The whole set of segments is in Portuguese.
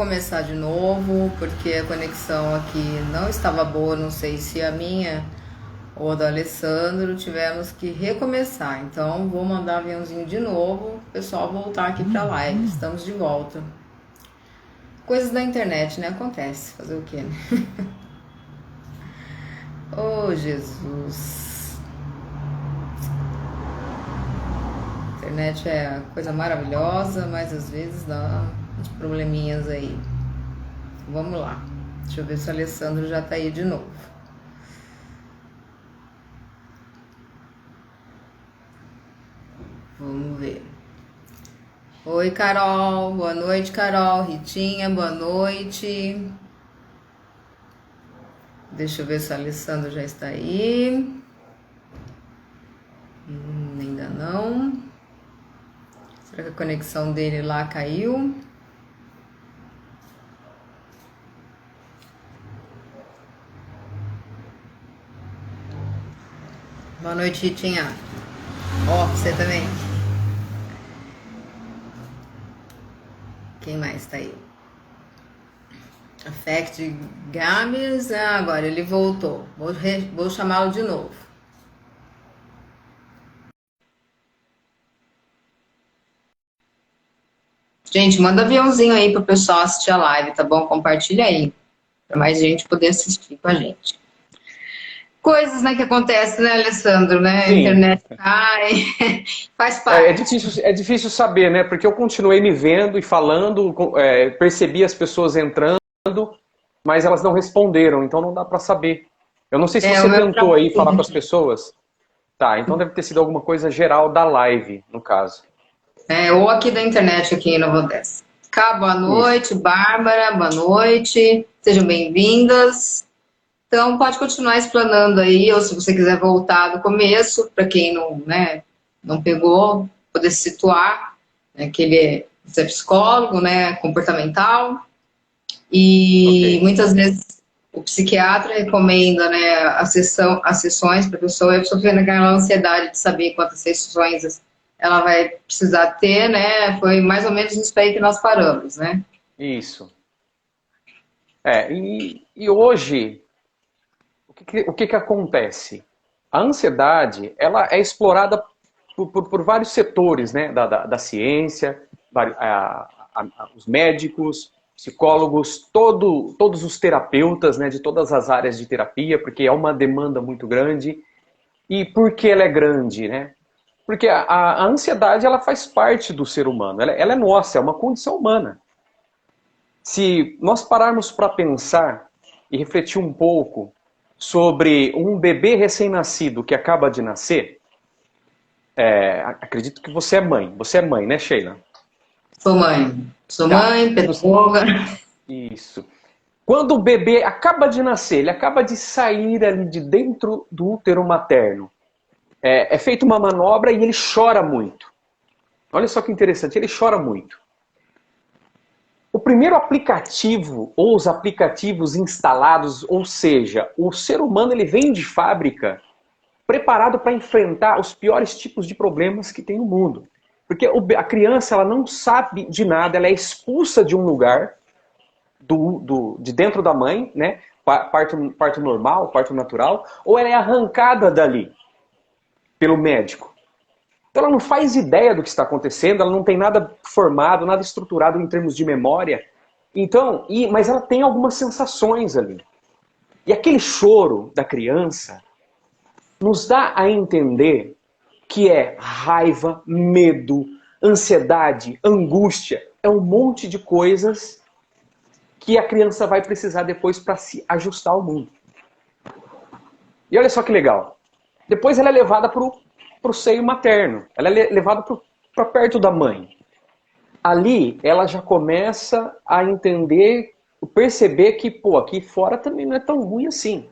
Começar de novo, porque a conexão aqui não estava boa, não sei se a minha ou a do Alessandro, tivemos que recomeçar. Então, vou mandar aviãozinho de novo, o pessoal voltar aqui para a live. Estamos de volta. Coisas da internet, né? Acontece. Fazer o quê, né? Oh, Jesus. A internet é coisa maravilhosa, mas às vezes dá uns probleminhas aí. Vamos lá. Deixa eu ver se o Alessandro já tá aí de novo. Vamos ver. Oi, Carol. Boa noite, Carol. Ritinha, boa noite. Deixa eu ver se o Alessandro já está aí. Ainda não. Será que a conexão dele lá caiu? Boa noite, Ritinha. Ó, você também. Quem mais tá aí? Affect Gabs. Ah, agora ele voltou. Vou chamá-lo de novo. Gente, manda aviãozinho aí pro pessoal assistir a live, tá bom? Compartilha aí, para mais gente poder assistir com a gente. Coisas, né, que acontecem, né, Alessandro, né? A Sim, internet cai, faz é parte. é difícil saber, né? Porque eu continuei me vendo e falando, percebi as pessoas entrando, mas elas não responderam, então não dá para saber. Eu não sei se É, o você meu tentou aí falar com as trabalho. pessoas. Tá, então deve ter sido alguma coisa geral da live, no caso. É, ou aqui da internet, aqui em Nova Odessa. Cá, boa Isso. noite, Bárbara, boa noite, sejam bem-vindas. Então, pode continuar explanando aí, ou se você quiser voltar do começo, para quem não, né, não pegou, poder se situar, né, que você é psicólogo, né, comportamental, Ok. e muitas vezes o psiquiatra recomenda, né, as sessões para a pessoa fica naquela ansiedade de saber quantas sessões ela vai precisar ter, né, foi mais ou menos isso aí que nós paramos, né. Isso. E hoje, o que que acontece? A ansiedade, ela é explorada por vários setores, né, da ciência, os médicos, psicólogos, todos os terapeutas, né, de todas as áreas de terapia, porque é uma demanda muito grande. E por que ela é grande, né? Porque a ansiedade, ela faz parte do ser humano, ela é nossa, é uma condição humana. Se nós pararmos para pensar e refletir um pouco sobre um bebê recém-nascido que acaba de nascer, acredito que você é mãe. Você é mãe, né, Sheila? Sou Tá. mãe, pedagoga. Isso. Quando o bebê acaba de nascer, ele acaba de sair ali de dentro do útero materno, é feita uma manobra e ele chora muito. Olha só que interessante, ele chora muito. O primeiro aplicativo ou os aplicativos instalados, ou seja, o ser humano ele vem de fábrica preparado para enfrentar os piores tipos de problemas que tem no mundo. Porque a criança ela não sabe de nada, ela é expulsa de um lugar, de dentro da mãe, né? Parto normal, parto natural, ou ela é arrancada dali pelo médico. Então ela não faz ideia do que está acontecendo, ela não tem nada formado, nada estruturado em termos de memória. Então, mas ela tem algumas sensações ali. E aquele choro da criança nos dá a entender que é raiva, medo, ansiedade, angústia. É um monte de coisas que a criança vai precisar depois para se ajustar ao mundo. E olha só que legal. Depois ela é levada para o seio materno. Ela é levada para perto da mãe. Ali ela já começa a entender, perceber que, pô, aqui fora também não é tão ruim assim.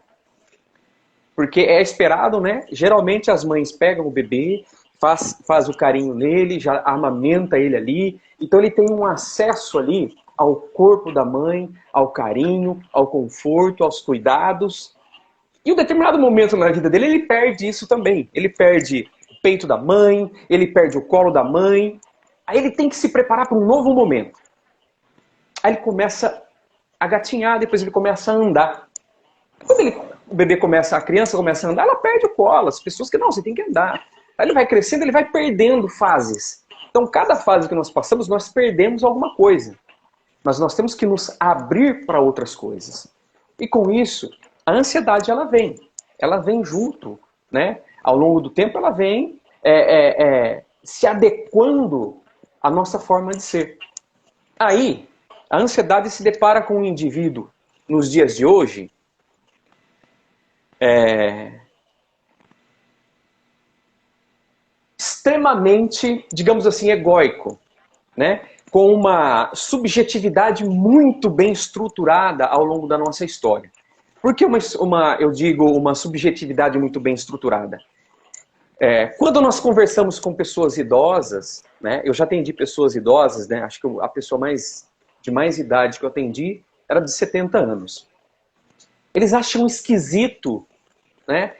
Porque é esperado, né? Geralmente as mães pegam o bebê, faz o carinho nele, já amamenta ele ali. Então ele tem um acesso ali ao corpo da mãe, ao carinho, ao conforto, aos cuidados. E em um determinado momento na vida dele, ele perde isso também. Ele perde o peito da mãe, ele perde o colo da mãe. Aí ele tem que se preparar para um novo momento. Aí ele começa a gatinhar, depois ele começa a andar. Quando o bebê começa, a criança começa a andar, ela perde o colo. As pessoas que não, você tem que andar. Aí ele vai crescendo, ele vai perdendo fases. Então, cada fase que nós passamos, nós perdemos alguma coisa. Mas nós temos que nos abrir para outras coisas. E com isso, a ansiedade ela vem junto, né? Ao longo do tempo ela vem se adequando à nossa forma de ser. Aí, a ansiedade se depara com um indivíduo nos dias de hoje extremamente, digamos assim, egóico, né? Com uma subjetividade muito bem estruturada ao longo da nossa história. Por que eu digo uma subjetividade muito bem estruturada? Quando nós conversamos com pessoas idosas, né, eu já atendi pessoas idosas, né, acho que a pessoa de mais idade que eu atendi era de 70 anos. Eles acham esquisito, né,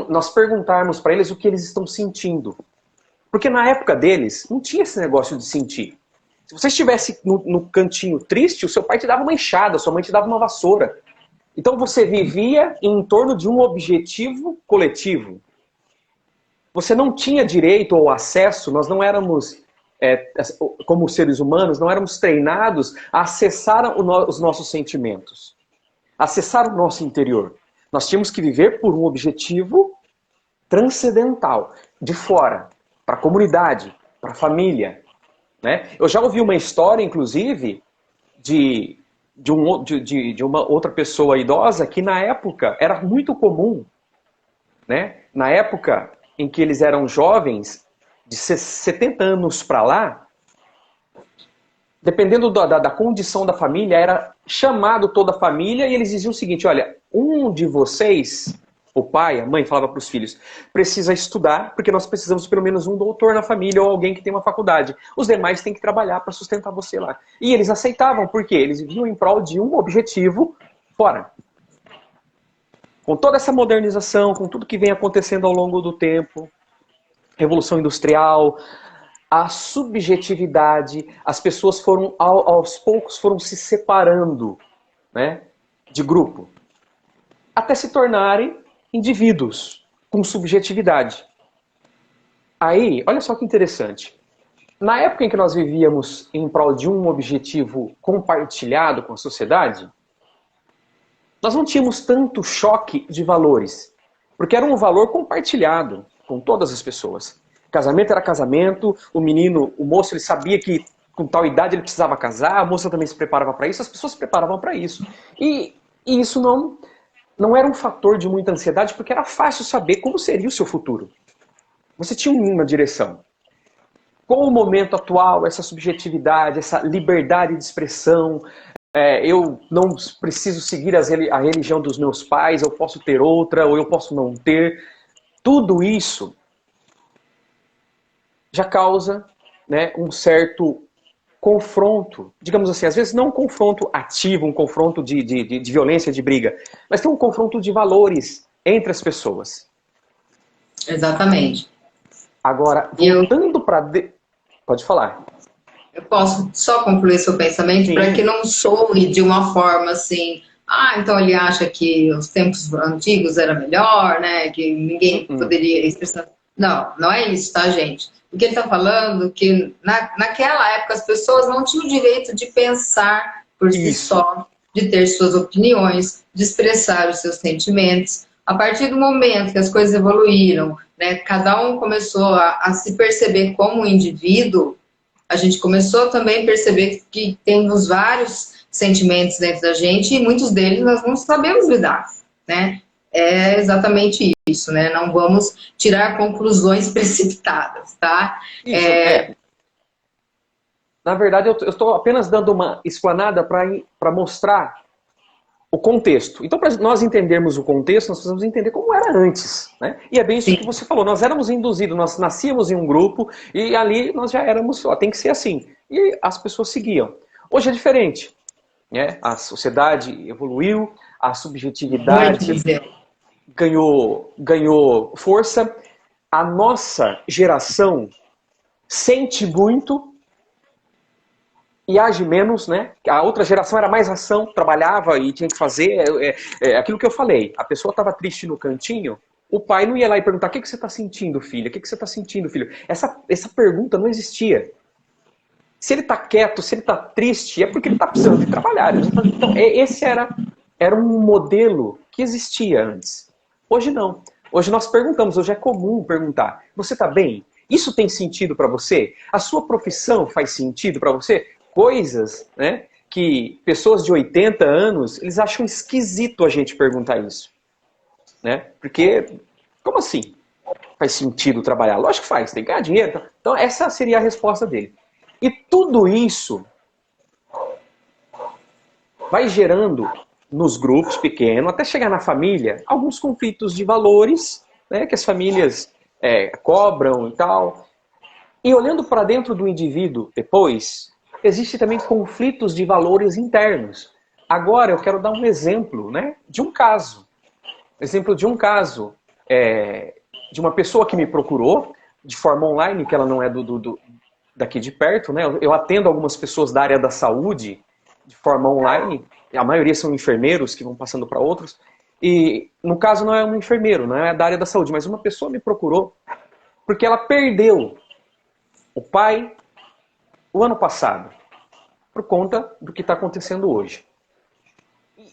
nós perguntarmos para eles o que eles estão sentindo. Porque na época deles, não tinha esse negócio de sentir. Se você estivesse no cantinho triste, o seu pai te dava uma enxada, sua mãe te dava uma vassoura. Então você vivia em torno de um objetivo coletivo. Você não tinha direito ou acesso, nós não éramos, como seres humanos, não éramos treinados a acessar os nossos sentimentos, acessar o nosso interior. Nós tínhamos que viver por um objetivo transcendental, de fora, para a comunidade, para a família. Né? Eu já ouvi uma história, inclusive, de uma outra pessoa idosa que na época era muito comum, né? Na época em que eles eram jovens, de 70 anos para lá, dependendo da condição da família, era chamado toda a família e eles diziam o seguinte, olha, um de vocês, o pai, a mãe falava para os filhos, precisa estudar, porque nós precisamos pelo menos um doutor na família ou alguém que tem uma faculdade. Os demais têm que trabalhar para sustentar você lá. E eles aceitavam, porque eles viviam em prol de um objetivo fora. Com toda essa modernização, com tudo que vem acontecendo ao longo do tempo, Revolução Industrial, a subjetividade, as pessoas foram, aos poucos, foram se separando, né, de grupo, até se tornarem indivíduos com subjetividade. Aí, olha só que interessante. Na época em que nós vivíamos em prol de um objetivo compartilhado com a sociedade, nós não tínhamos tanto choque de valores, porque era um valor compartilhado com todas as pessoas. Casamento era casamento, o moço, ele sabia que com tal idade ele precisava casar, a moça também se preparava para isso, as pessoas se preparavam para isso. E isso não era um fator de muita ansiedade, porque era fácil saber como seria o seu futuro. Você tinha uma direção. Com o momento atual, essa subjetividade, essa liberdade de expressão, eu não preciso seguir a religião dos meus pais, eu posso ter outra, ou eu posso não ter. Tudo isso já causa, né, um certo confronto, digamos assim, às vezes não um confronto ativo, um confronto de violência, de briga, mas tem um confronto de valores entre as pessoas. Exatamente. Agora, voltando para... Pode falar. Eu posso só concluir seu pensamento para que não soe de uma forma assim, então ele acha que os tempos antigos era melhor, né? Que ninguém poderia expressar. Não, não é isso, tá, gente? O que ele está falando que naquela época as pessoas não tinham o direito de pensar por si só, de ter suas opiniões, de expressar os seus sentimentos. A partir do momento que as coisas evoluíram, né, cada um começou a se perceber como um indivíduo, a gente começou também a perceber que temos vários sentimentos dentro da gente e muitos deles nós não sabemos lidar, né? É exatamente isso, né? Não vamos tirar conclusões precipitadas, tá? Na verdade, eu estou apenas dando uma explanada para mostrar o contexto. Então, para nós entendermos o contexto, nós precisamos entender como era antes, né? E é bem isso que você falou. Nós éramos induzidos, nós nascíamos em um grupo e ali nós já éramos, tem que ser assim. E as pessoas seguiam. Hoje é diferente, né? A sociedade evoluiu, a subjetividade ganhou força. A nossa geração sente muito e age menos, né? A outra geração era mais ação, trabalhava e tinha que fazer aquilo que eu falei. A pessoa estava triste no cantinho, o pai não ia lá e perguntar: o que você está sentindo, filha? O que você está sentindo, filho? Essa pergunta não existia. Se ele está quieto, se ele está triste, é porque ele está precisando de trabalhar. Então, esse era um modelo que existia antes. Hoje não. Hoje nós perguntamos, hoje é comum perguntar: você está bem? Isso tem sentido para você? A sua profissão faz sentido para você? Coisas, né, que pessoas de 80 anos, eles acham esquisito a gente perguntar isso. Né? Porque, como assim? Faz sentido trabalhar? Lógico que faz, tem que ganhar dinheiro. Então essa seria a resposta dele. E tudo isso vai gerando nos grupos pequenos, até chegar na família, alguns conflitos de valores, né, que as famílias cobram e tal. E olhando para dentro do indivíduo depois, existe também conflitos de valores internos. Agora eu quero dar um exemplo, né, de um caso. Exemplo de um caso de uma pessoa que me procurou de forma online, que ela não é daqui de perto, né? Eu atendo algumas pessoas da área da saúde de forma online, a maioria são enfermeiros que vão passando para outros, e no caso não é um enfermeiro, não é da área da saúde, mas uma pessoa me procurou porque ela perdeu o pai o ano passado, por conta do que está acontecendo hoje.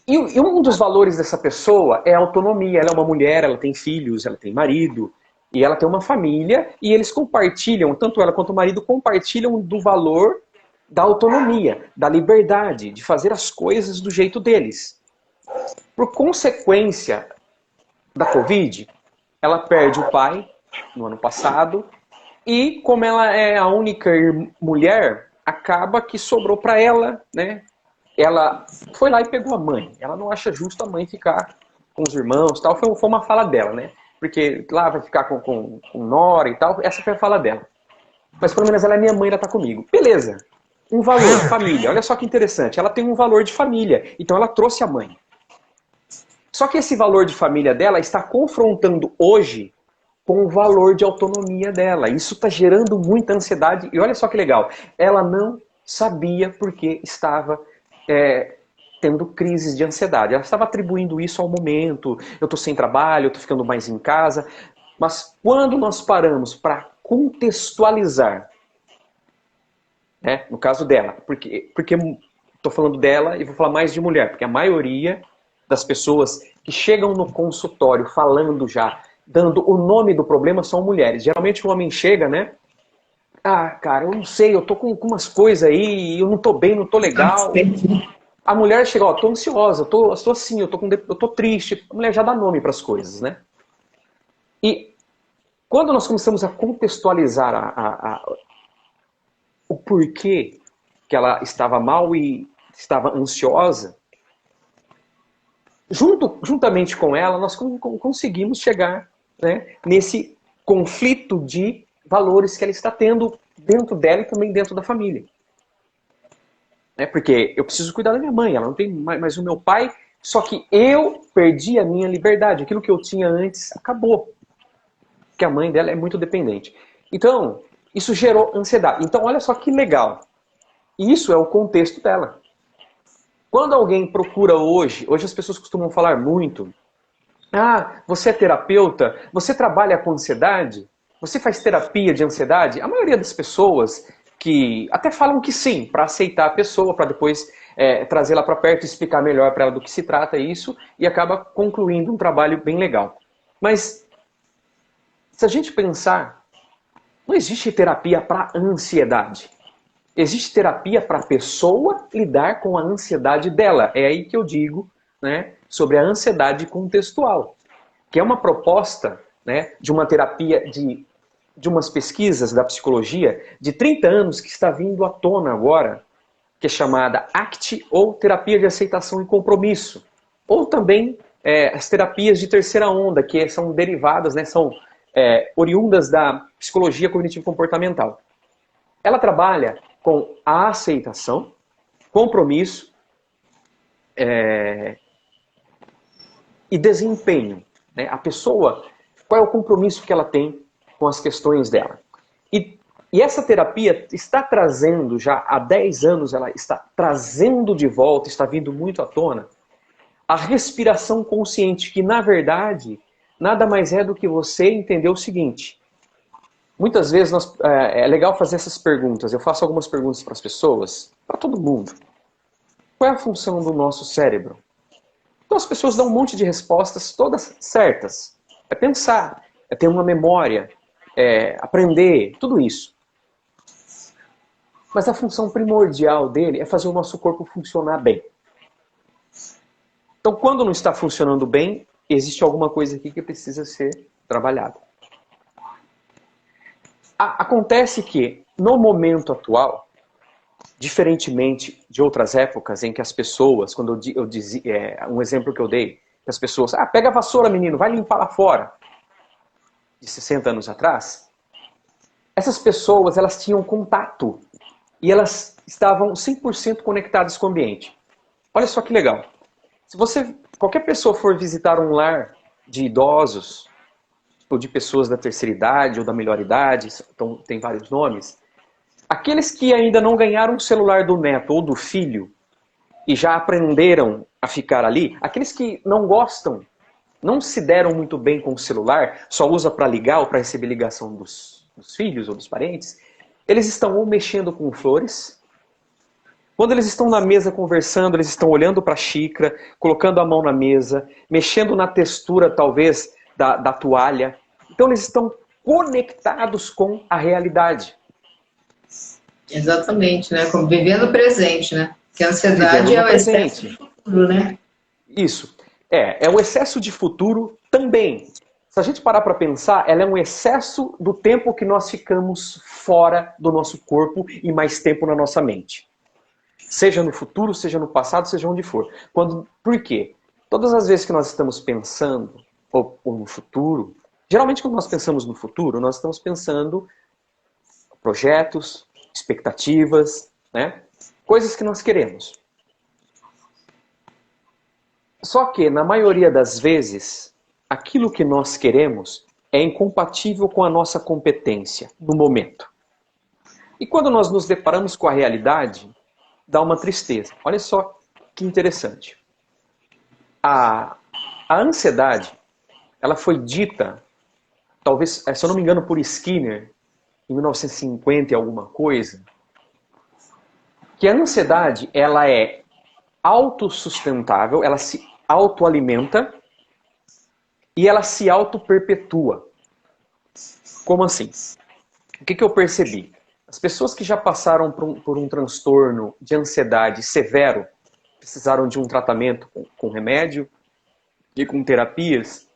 E um dos valores dessa pessoa é a autonomia. Ela é uma mulher, ela tem filhos, ela tem marido, e ela tem uma família, e eles compartilham, tanto ela quanto o marido, compartilham do valor da autonomia, da liberdade, de fazer as coisas do jeito deles. Por consequência da Covid, ela perde o pai no ano passado, e como ela é a única mulher, acaba que sobrou para ela, né? Ela foi lá e pegou a mãe. Ela não acha justo a mãe ficar com os irmãos e tal. Foi uma fala dela, né? Porque lá vai ficar com nora e tal. Essa foi a fala dela. Mas pelo menos ela é minha mãe, ela tá comigo. Beleza. Um valor, família. Olha só que interessante. Ela tem um valor de família. Então ela trouxe a mãe. Só que esse valor de família dela está confrontando hoje com o valor de autonomia dela. Isso está gerando muita ansiedade. E olha só que legal. Ela não sabia porque estava tendo crises de ansiedade. Ela estava atribuindo isso ao momento. Eu estou sem trabalho, eu estou ficando mais em casa. Mas quando nós paramos para contextualizar, né, no caso dela, porque estou falando dela e vou falar mais de mulher, porque a maioria das pessoas que chegam no consultório falando já, dando o nome do problema, são mulheres. Geralmente o homem chega, né? Ah, cara, eu não sei, eu tô com umas coisas aí, eu não tô bem, não tô legal. A mulher chega, ó, tô ansiosa, eu tô assim, eu tô triste. A mulher já dá nome para as coisas, né? E quando nós começamos a contextualizar o porquê que ela estava mal e estava ansiosa, juntamente com ela, nós conseguimos chegar, né, nesse conflito de valores que ela está tendo dentro dela e também dentro da família. Porque eu preciso cuidar da minha mãe, ela não tem mais o meu pai, só que eu perdi a minha liberdade. Aquilo que eu tinha antes acabou. Porque a mãe dela é muito dependente. Então, isso gerou ansiedade. Então, olha só que legal. Isso é o contexto dela. Quando alguém procura hoje as pessoas costumam falar muito: ah, você é terapeuta? Você trabalha com ansiedade? Você faz terapia de ansiedade? A maioria das pessoas que até falam que sim, para aceitar a pessoa, para depois trazê-la para perto e explicar melhor para ela do que se trata isso, e acaba concluindo um trabalho bem legal. Mas, se a gente pensar, não existe terapia para ansiedade. Existe terapia para a pessoa lidar com a ansiedade dela. É aí que eu digo, né, sobre a ansiedade contextual, que é uma proposta, né, de uma terapia de umas pesquisas da psicologia de 30 anos que está vindo à tona agora, que é chamada ACT, ou terapia de aceitação e compromisso. Ou também as terapias de terceira onda, que são derivadas, né, são oriundas da psicologia cognitivo-comportamental. Ela trabalha com a aceitação, compromisso e desempenho. Né? A pessoa, qual é o compromisso que ela tem com as questões dela? E E essa terapia está trazendo, já há 10 anos, ela está trazendo de volta, está vindo muito à tona, a respiração consciente, que na verdade nada mais é do que você entender o seguinte. Muitas vezes é legal fazer essas perguntas. Eu faço algumas perguntas para as pessoas, para todo mundo. Qual é a função do nosso cérebro? Então as pessoas dão um monte de respostas, todas certas. É pensar, é ter uma memória, é aprender, tudo isso. Mas a função primordial dele é fazer o nosso corpo funcionar bem. Então quando não está funcionando bem, existe alguma coisa aqui que precisa ser trabalhada. Acontece que, no momento atual, diferentemente de outras épocas em que as pessoas, quando eu dizia, um exemplo que eu dei, que as pessoas, pega a vassoura, menino, vai limpar lá fora, de 60 anos atrás, essas pessoas, elas tinham contato e elas estavam 100% conectadas com o ambiente. Olha só que legal. Se qualquer pessoa for visitar um lar de idosos, ou de pessoas da terceira idade ou da melhor idade, então tem vários nomes, aqueles que ainda não ganharam o celular do neto ou do filho e já aprenderam a ficar ali, aqueles que não gostam, não se deram muito bem com o celular, só usa para ligar ou para receber ligação dos filhos ou dos parentes, eles estão ou mexendo com flores, quando eles estão na mesa conversando, eles estão olhando para a xícara, colocando a mão na mesa, mexendo na textura talvez da toalha. Então eles estão conectados com a realidade. Exatamente, né? Como vivendo o presente, né? Porque a ansiedade é o excesso de futuro, né? Isso. É o excesso de futuro também. Se a gente parar para pensar, ela é um excesso do tempo que nós ficamos fora do nosso corpo e mais tempo na nossa mente. Seja no futuro, seja no passado, seja onde for. Por quê? Todas as vezes que nós estamos pensando ou no futuro, geralmente quando nós pensamos no futuro, nós estamos pensando projetos, expectativas, né? Coisas que nós queremos. Só que, na maioria das vezes, aquilo que nós queremos é incompatível com a nossa competência no momento. E quando nós nos deparamos com a realidade, dá uma tristeza. Olha só que interessante. A ansiedade, ela foi dita, talvez, se eu não me engano, por Skinner, em 1950 e alguma coisa, que a ansiedade, ela é autossustentável, ela se autoalimenta e ela se autoperpetua. Como assim? O que eu percebi? As pessoas que já passaram por um transtorno de ansiedade severo, precisaram de um tratamento com remédio e com terapias,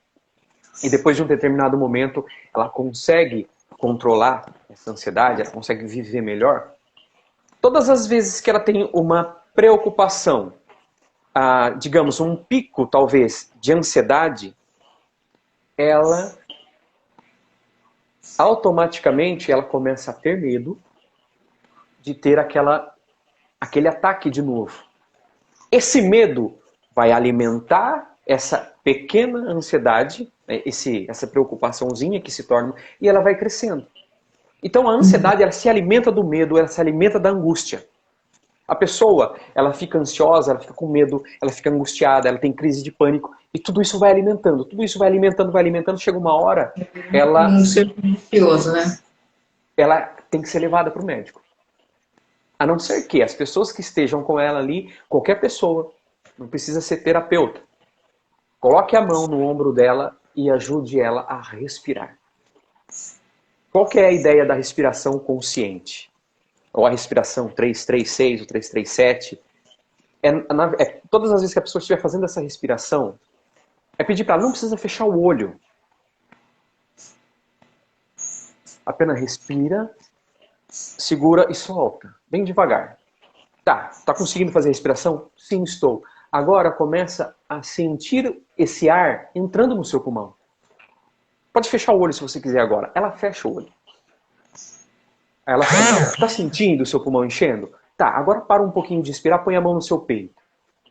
e depois de um determinado momento ela consegue controlar essa ansiedade, ela consegue viver melhor. Todas as vezes que ela tem uma preocupação, digamos, um pico talvez de ansiedade, ela automaticamente ela começa a ter medo de ter aquele ataque de novo. Esse medo vai alimentar essa pequena ansiedade, né, essa preocupaçãozinha que se torna, e ela vai crescendo. Então a ansiedade, ela se alimenta do medo, ela se alimenta da angústia. A pessoa, ela fica ansiosa, ela fica com medo, ela fica angustiada, ela tem crise de pânico, e tudo isso vai alimentando, vai alimentando, chega uma hora, ela... Um círculo vicioso, né? Ela tem que ser levada para o médico. A não ser que as pessoas que estejam com ela ali, qualquer pessoa, não precisa ser terapeuta, coloque a mão no ombro dela e ajude ela a respirar. Qual que é a ideia da respiração consciente? Ou a respiração 336 ou 337? Todas as vezes que a pessoa estiver fazendo essa respiração, é pedir para ela, não precisa fechar o olho. Apenas respira, segura e solta, bem devagar. Tá conseguindo fazer a respiração? Sim, estou. Agora começa a sentir esse ar entrando no seu pulmão. Pode fechar o olho se você quiser agora. Ela fecha o olho. Ela fala, está sentindo o seu pulmão enchendo? Tá, agora para um pouquinho de respirar, põe a mão no seu peito.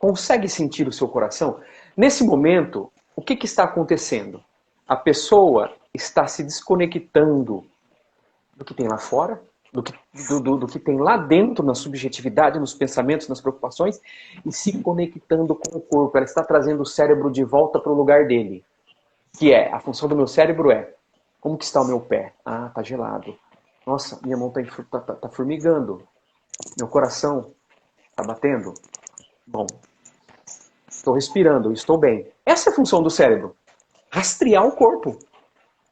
Consegue sentir o seu coração? Nesse momento, o que está acontecendo? A pessoa está se desconectando do que tem lá fora do que tem lá dentro, na subjetividade, nos pensamentos, nas preocupações, e se conectando com o corpo. Ela está trazendo o cérebro de volta para o lugar dele. Que é, a função do meu cérebro é, como que está o meu pé? Ah, tá gelado. Nossa, minha mão tá formigando. Meu coração tá batendo. Bom, estou respirando, estou bem. Essa é a função do cérebro. Rastrear o corpo.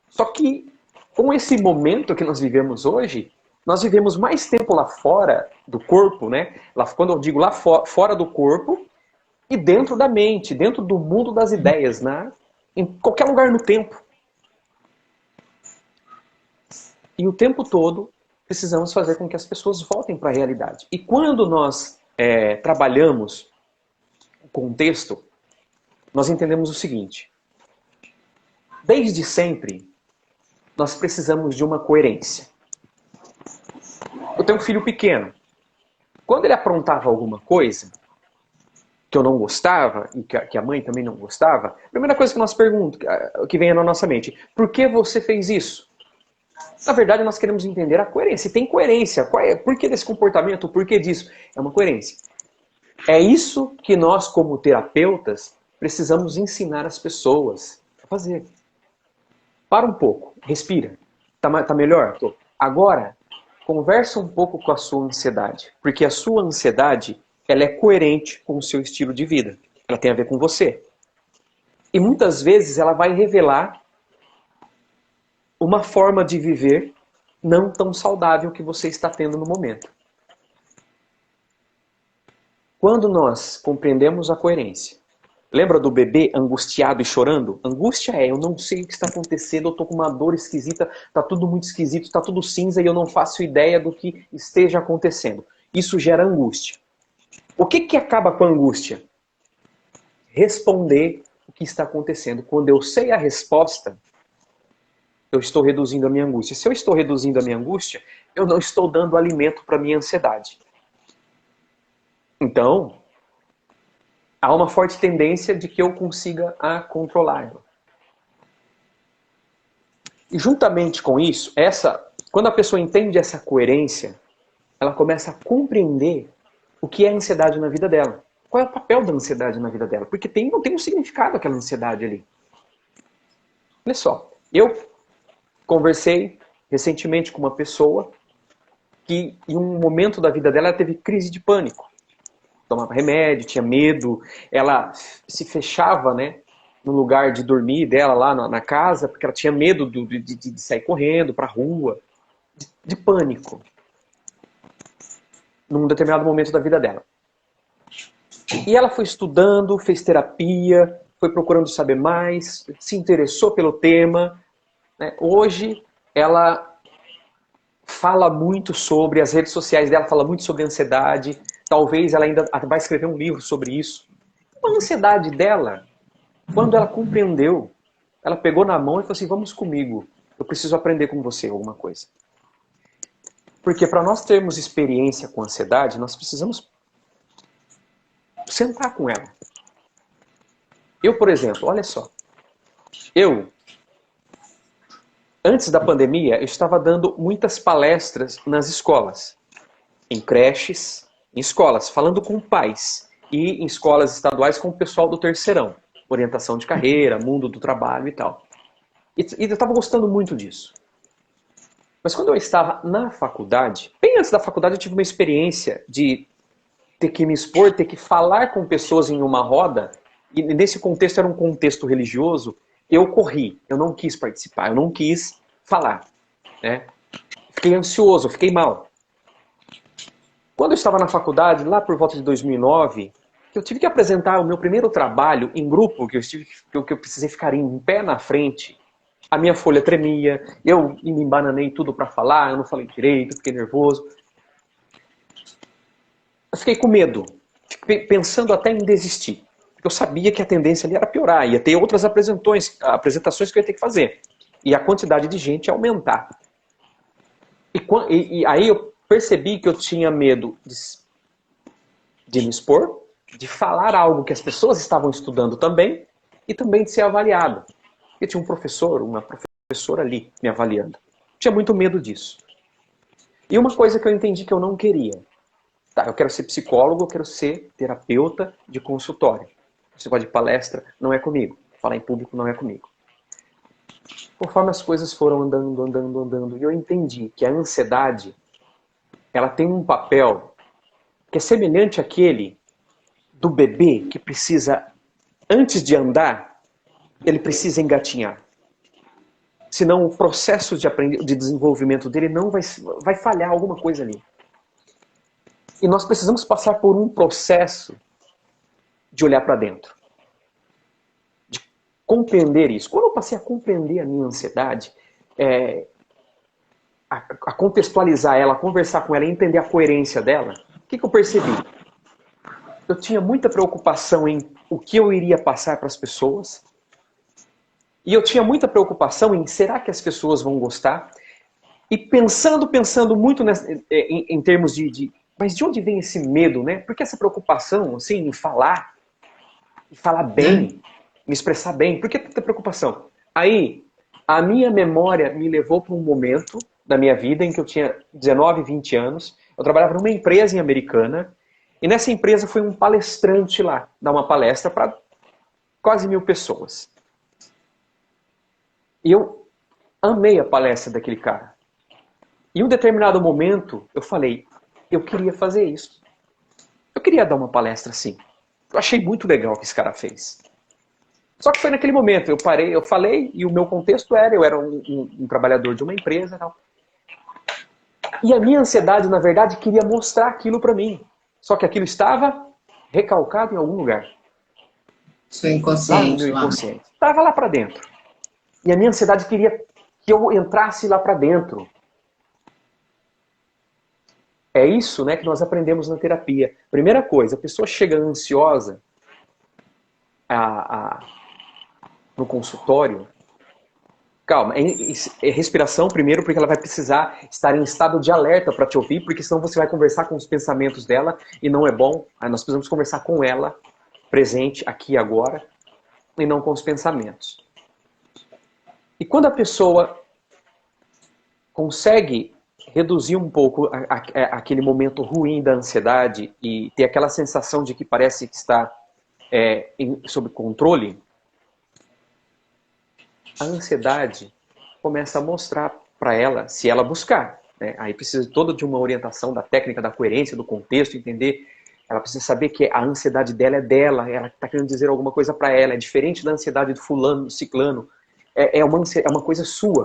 Só que, com esse momento que nós vivemos hoje, nós vivemos mais tempo lá fora do corpo, né? Quando eu digo lá fora do corpo, e dentro da mente, dentro do mundo das ideias, né? Em qualquer lugar no tempo. E o tempo todo precisamos fazer com que as pessoas voltem para a realidade. E quando nós trabalhamos o contexto, nós entendemos o seguinte. Desde sempre, nós precisamos de uma coerência. Eu tenho um filho pequeno. Quando ele aprontava alguma coisa que eu não gostava, e que a mãe também não gostava, a primeira coisa que nós perguntamos, que vem na nossa mente, por que você fez isso? Na verdade, nós queremos entender a coerência. E tem coerência. Por que desse comportamento? O porquê disso? É uma coerência. É isso que nós, como terapeutas, precisamos ensinar as pessoas a fazer. Para um pouco, respira. Tá melhor? Tô. Agora, conversa um pouco com a sua ansiedade. Porque a sua ansiedade, ela é coerente com o seu estilo de vida. Ela tem a ver com você. E muitas vezes ela vai revelar uma forma de viver não tão saudável que você está tendo no momento. Quando nós compreendemos a coerência, lembra do bebê angustiado e chorando? Angústia é, eu não sei o que está acontecendo, eu estou com uma dor esquisita, está tudo muito esquisito, está tudo cinza e eu não faço ideia do que esteja acontecendo. Isso gera angústia. O que acaba com a angústia? Responder o que está acontecendo. Quando eu sei a resposta, eu estou reduzindo a minha angústia. Se eu estou reduzindo a minha angústia, eu não estou dando alimento para a minha ansiedade. Então, há uma forte tendência de que eu consiga controlá-la. E juntamente com isso, quando a pessoa entende essa coerência, ela começa a compreender o que é a ansiedade na vida dela. Qual é o papel da ansiedade na vida dela? Porque não tem um significado aquela ansiedade ali. Olha só, eu conversei recentemente com uma pessoa que, em um momento da vida dela, ela teve crise de pânico. Tomava remédio, tinha medo, ela se fechava, né, no lugar de dormir dela lá na casa, porque ela tinha medo de sair correndo para a rua, de pânico, num determinado momento da vida dela. E ela foi estudando, fez terapia, foi procurando saber mais, se interessou pelo tema. Né? Hoje, ela fala muito sobre, as redes sociais dela fala muito sobre ansiedade. Talvez ela ainda vai escrever um livro sobre isso. A ansiedade dela, quando ela compreendeu, ela pegou na mão e falou assim, vamos comigo, eu preciso aprender com você alguma coisa. Porque para nós termos experiência com ansiedade, nós precisamos sentar com ela. Eu, por exemplo, olha só, antes da pandemia, eu estava dando muitas palestras nas escolas, em creches, em escolas, falando com pais, e em escolas estaduais com o pessoal do terceirão, orientação de carreira, mundo do trabalho e tal. E eu estava gostando muito disso. Mas quando eu estava na faculdade, bem antes da faculdade eu tive uma experiência de ter que me expor, ter que falar com pessoas em uma roda, e nesse contexto era um contexto religioso, eu corri, eu não quis participar, eu não quis falar. Né? Fiquei ansioso, fiquei mal. Quando eu estava na faculdade, lá por volta de 2009, eu tive que apresentar o meu primeiro trabalho em grupo, que eu precisei ficar em pé na frente. A minha folha tremia, eu me embananei tudo para falar, eu não falei direito, fiquei nervoso. Eu fiquei com medo, fiquei pensando até em desistir. Porque eu sabia que a tendência ali era piorar, ia ter outras apresentações que eu ia ter que fazer. E a quantidade de gente ia aumentar. E aí eu percebi que eu tinha medo de me expor, de falar algo que as pessoas estavam estudando também, e também de ser avaliado. Eu tinha um professor, uma professora ali me avaliando. Tinha muito medo disso. E uma coisa que eu entendi que eu não queria. Tá, eu quero ser psicólogo, eu quero ser terapeuta de consultório. Esse negócio de palestra não é comigo. Falar em público não é comigo. Conforme as coisas foram andando, e eu entendi que a ansiedade, ela tem um papel que é semelhante àquele do bebê que precisa, antes de andar, ele precisa engatinhar. Senão o processo de desenvolvimento dele não vai falhar alguma coisa ali. E nós precisamos passar por um processo de olhar para dentro. De compreender isso. Quando eu passei a compreender a minha ansiedade, a contextualizar ela, a conversar com ela e entender a coerência dela, o que eu percebi? Eu tinha muita preocupação em o que eu iria passar para as pessoas. E eu tinha muita preocupação em será que as pessoas vão gostar? E pensando muito em termos mas de onde vem esse medo, né? Por que essa preocupação, assim, em falar bem, me expressar bem? Por que tanta preocupação? Aí, a minha memória me levou para um momento da minha vida em que eu tinha 19, 20 anos. Eu trabalhava numa empresa em Americana. E nessa empresa foi um palestrante lá, dar uma palestra para quase 1000 pessoas. E eu amei a palestra daquele cara. Em um determinado momento, eu falei, eu queria fazer isso. Eu queria dar uma palestra assim. Eu achei muito legal o que esse cara fez. Só que foi naquele momento, eu falei, e o meu contexto eu era um trabalhador de uma empresa e tal. E a minha ansiedade, na verdade, queria mostrar aquilo para mim. Só que aquilo estava recalcado em algum lugar. Seu inconsciente. Lá no meu inconsciente. Estava lá para dentro. E a minha ansiedade queria que eu entrasse lá para dentro. É isso, né, que nós aprendemos na terapia. Primeira coisa, a pessoa chega ansiosa no consultório. Calma, é respiração primeiro, porque ela vai precisar estar em estado de alerta para te ouvir, porque senão você vai conversar com os pensamentos dela e não é bom. Aí nós precisamos conversar com ela, presente, aqui e agora, e não com os pensamentos. E quando a pessoa consegue reduzir um pouco aquele momento ruim da ansiedade e ter aquela sensação de que parece que está sob controle, a ansiedade começa a mostrar para ela, se ela buscar. Né? Aí precisa toda de uma orientação da técnica, da coerência, do contexto, entender. Ela precisa saber que a ansiedade dela é dela, ela está querendo dizer alguma coisa para ela, é diferente da ansiedade do fulano, do ciclano. É uma coisa sua,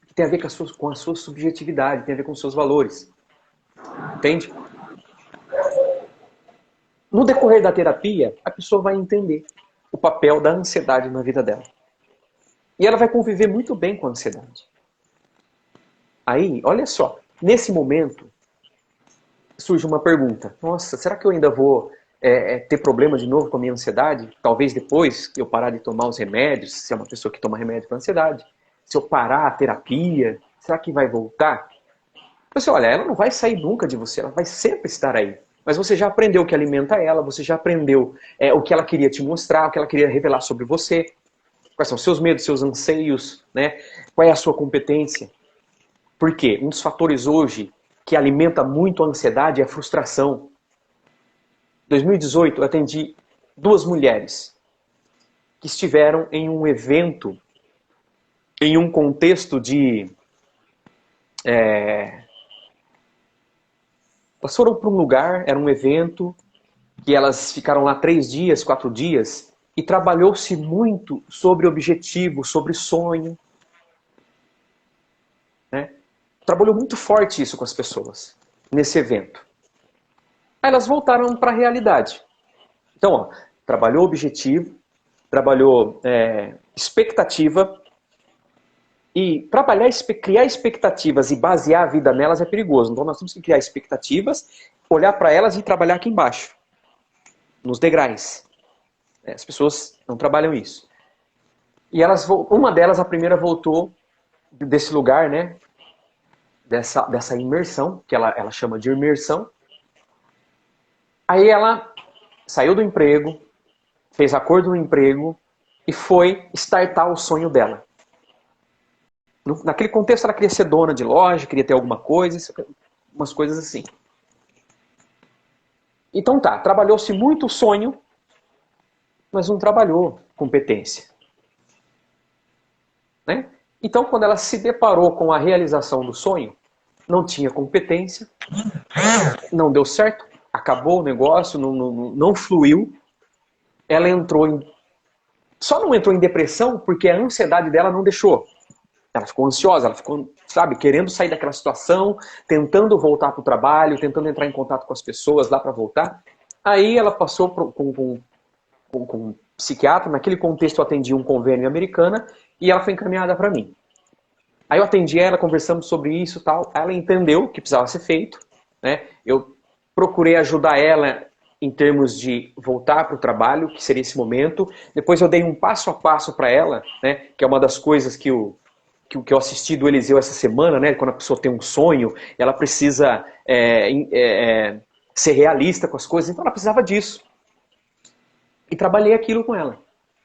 que tem a ver com a sua subjetividade, tem a ver com os seus valores. Entende? No decorrer da terapia, a pessoa vai entender o papel da ansiedade na vida dela. E ela vai conviver muito bem com a ansiedade. Aí, olha só, nesse momento, surge uma pergunta. Nossa, será que eu ainda vou ter problema de novo com a minha ansiedade? Talvez depois que eu parar de tomar os remédios, se é uma pessoa que toma remédio para ansiedade. Se eu parar a terapia, será que vai voltar? Você olha, ela não vai sair nunca de você, ela vai sempre estar aí. Mas você já aprendeu o que alimenta ela, você já aprendeu o que ela queria te mostrar, o que ela queria revelar sobre você. Quais são os seus medos, seus anseios, né? Qual é a sua competência? Por quê? Um dos fatores hoje que alimenta muito a ansiedade é a frustração. Em 2018, eu atendi 2 mulheres que estiveram em um evento, em um contexto de... Elas foram para um lugar, era um evento, que elas ficaram lá 3 dias, 4 dias, e trabalhou-se muito sobre objetivo, sobre sonho. Né? Trabalhou muito forte isso com as pessoas, nesse evento. Aí elas voltaram para a realidade. Então, ó, trabalhou objetivo, trabalhou expectativa, e criar expectativas e basear a vida nelas é perigoso. Então nós temos que criar expectativas, olhar para elas e trabalhar aqui embaixo, nos degraus. As pessoas não trabalham isso. E uma delas, a primeira, voltou desse lugar, né? Dessa imersão, que ela chama de imersão. Aí ela saiu do emprego, fez acordo no emprego e foi startar o sonho dela. Naquele contexto ela queria ser dona de loja, queria ter alguma coisa. umas coisas assim. Então tá, trabalhou-se muito o sonho, mas não trabalhou competência. Né? Então, quando ela se deparou com a realização do sonho, não tinha competência, não deu certo, acabou o negócio, não fluiu. Ela entrou em... Só não entrou em depressão porque a ansiedade dela não deixou. Ela ficou ansiosa, ela ficou, sabe, querendo sair daquela situação, tentando voltar para o trabalho, tentando entrar em contato com as pessoas lá para voltar. Aí ela passou com um psiquiatra, naquele contexto eu atendi um convênio americana e ela foi encaminhada para mim. Aí eu atendi ela, conversamos sobre isso e tal, ela entendeu o que precisava ser feito, né? Eu procurei ajudar ela em termos de voltar para o trabalho, que seria esse momento. Depois eu dei um passo a passo para ela, né? Que é uma das coisas que eu assisti do Eliseu essa semana, né? Quando a pessoa tem um sonho, ela precisa ser realista com as coisas, então ela precisava disso. E trabalhei aquilo com ela.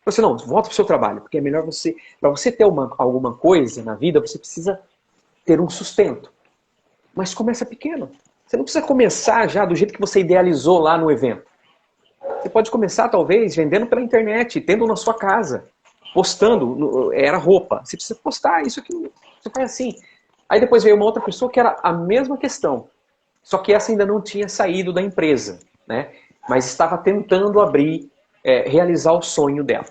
Você não, volta para o seu trabalho, porque é melhor você, para você ter alguma coisa na vida, você precisa ter um sustento. Mas começa pequeno. Você não precisa começar já do jeito que você idealizou lá no evento. Você pode começar, talvez, vendendo pela internet, tendo na sua casa, postando, era roupa. Você precisa postar isso aqui, você faz assim. Aí depois veio uma outra pessoa que era a mesma questão. Só que essa ainda não tinha saído da empresa, né? Mas estava tentando abrir, realizar o sonho dela.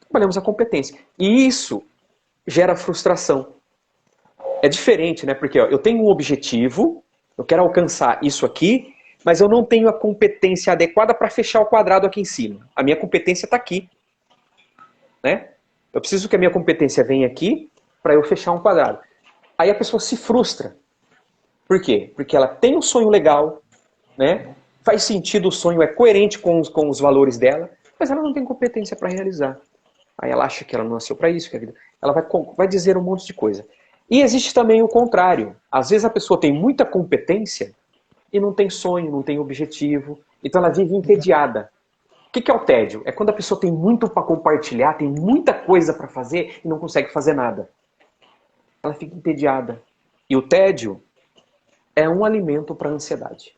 Trabalhamos a competência. E isso gera frustração. É diferente, né? Porque ó, eu tenho um objetivo, eu quero alcançar isso aqui, mas eu não tenho a competência adequada para fechar o quadrado aqui em cima. A minha competência está aqui. Né? Eu preciso que a minha competência venha aqui para eu fechar um quadrado. Aí a pessoa se frustra. Por quê? Porque ela tem um sonho legal, né? Faz sentido o sonho, é coerente com os valores dela, mas ela não tem competência para realizar. Aí ela acha que ela não nasceu para isso, que a vida... ela vai dizer um monte de coisa. E existe também o contrário. Às vezes a pessoa tem muita competência e não tem sonho, não tem objetivo, então ela vive entediada. O que é o tédio? É quando a pessoa tem muito para compartilhar, tem muita coisa para fazer e não consegue fazer nada. Ela fica entediada. E o tédio é um alimento para a ansiedade.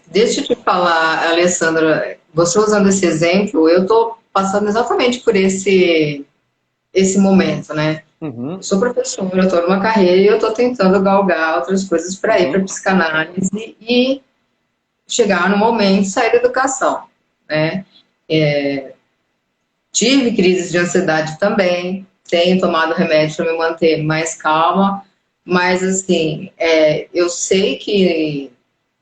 Deixa eu te falar, Alessandra, você usando esse exemplo, eu estou passando exatamente por esse momento, né? Uhum. Eu sou professora, eu estou numa carreira e eu estou tentando galgar outras coisas para ir para psicanálise e chegar no momento de sair da educação, né? Tive crises de ansiedade também, tenho tomado remédio para me manter mais calma, mas assim, eu sei que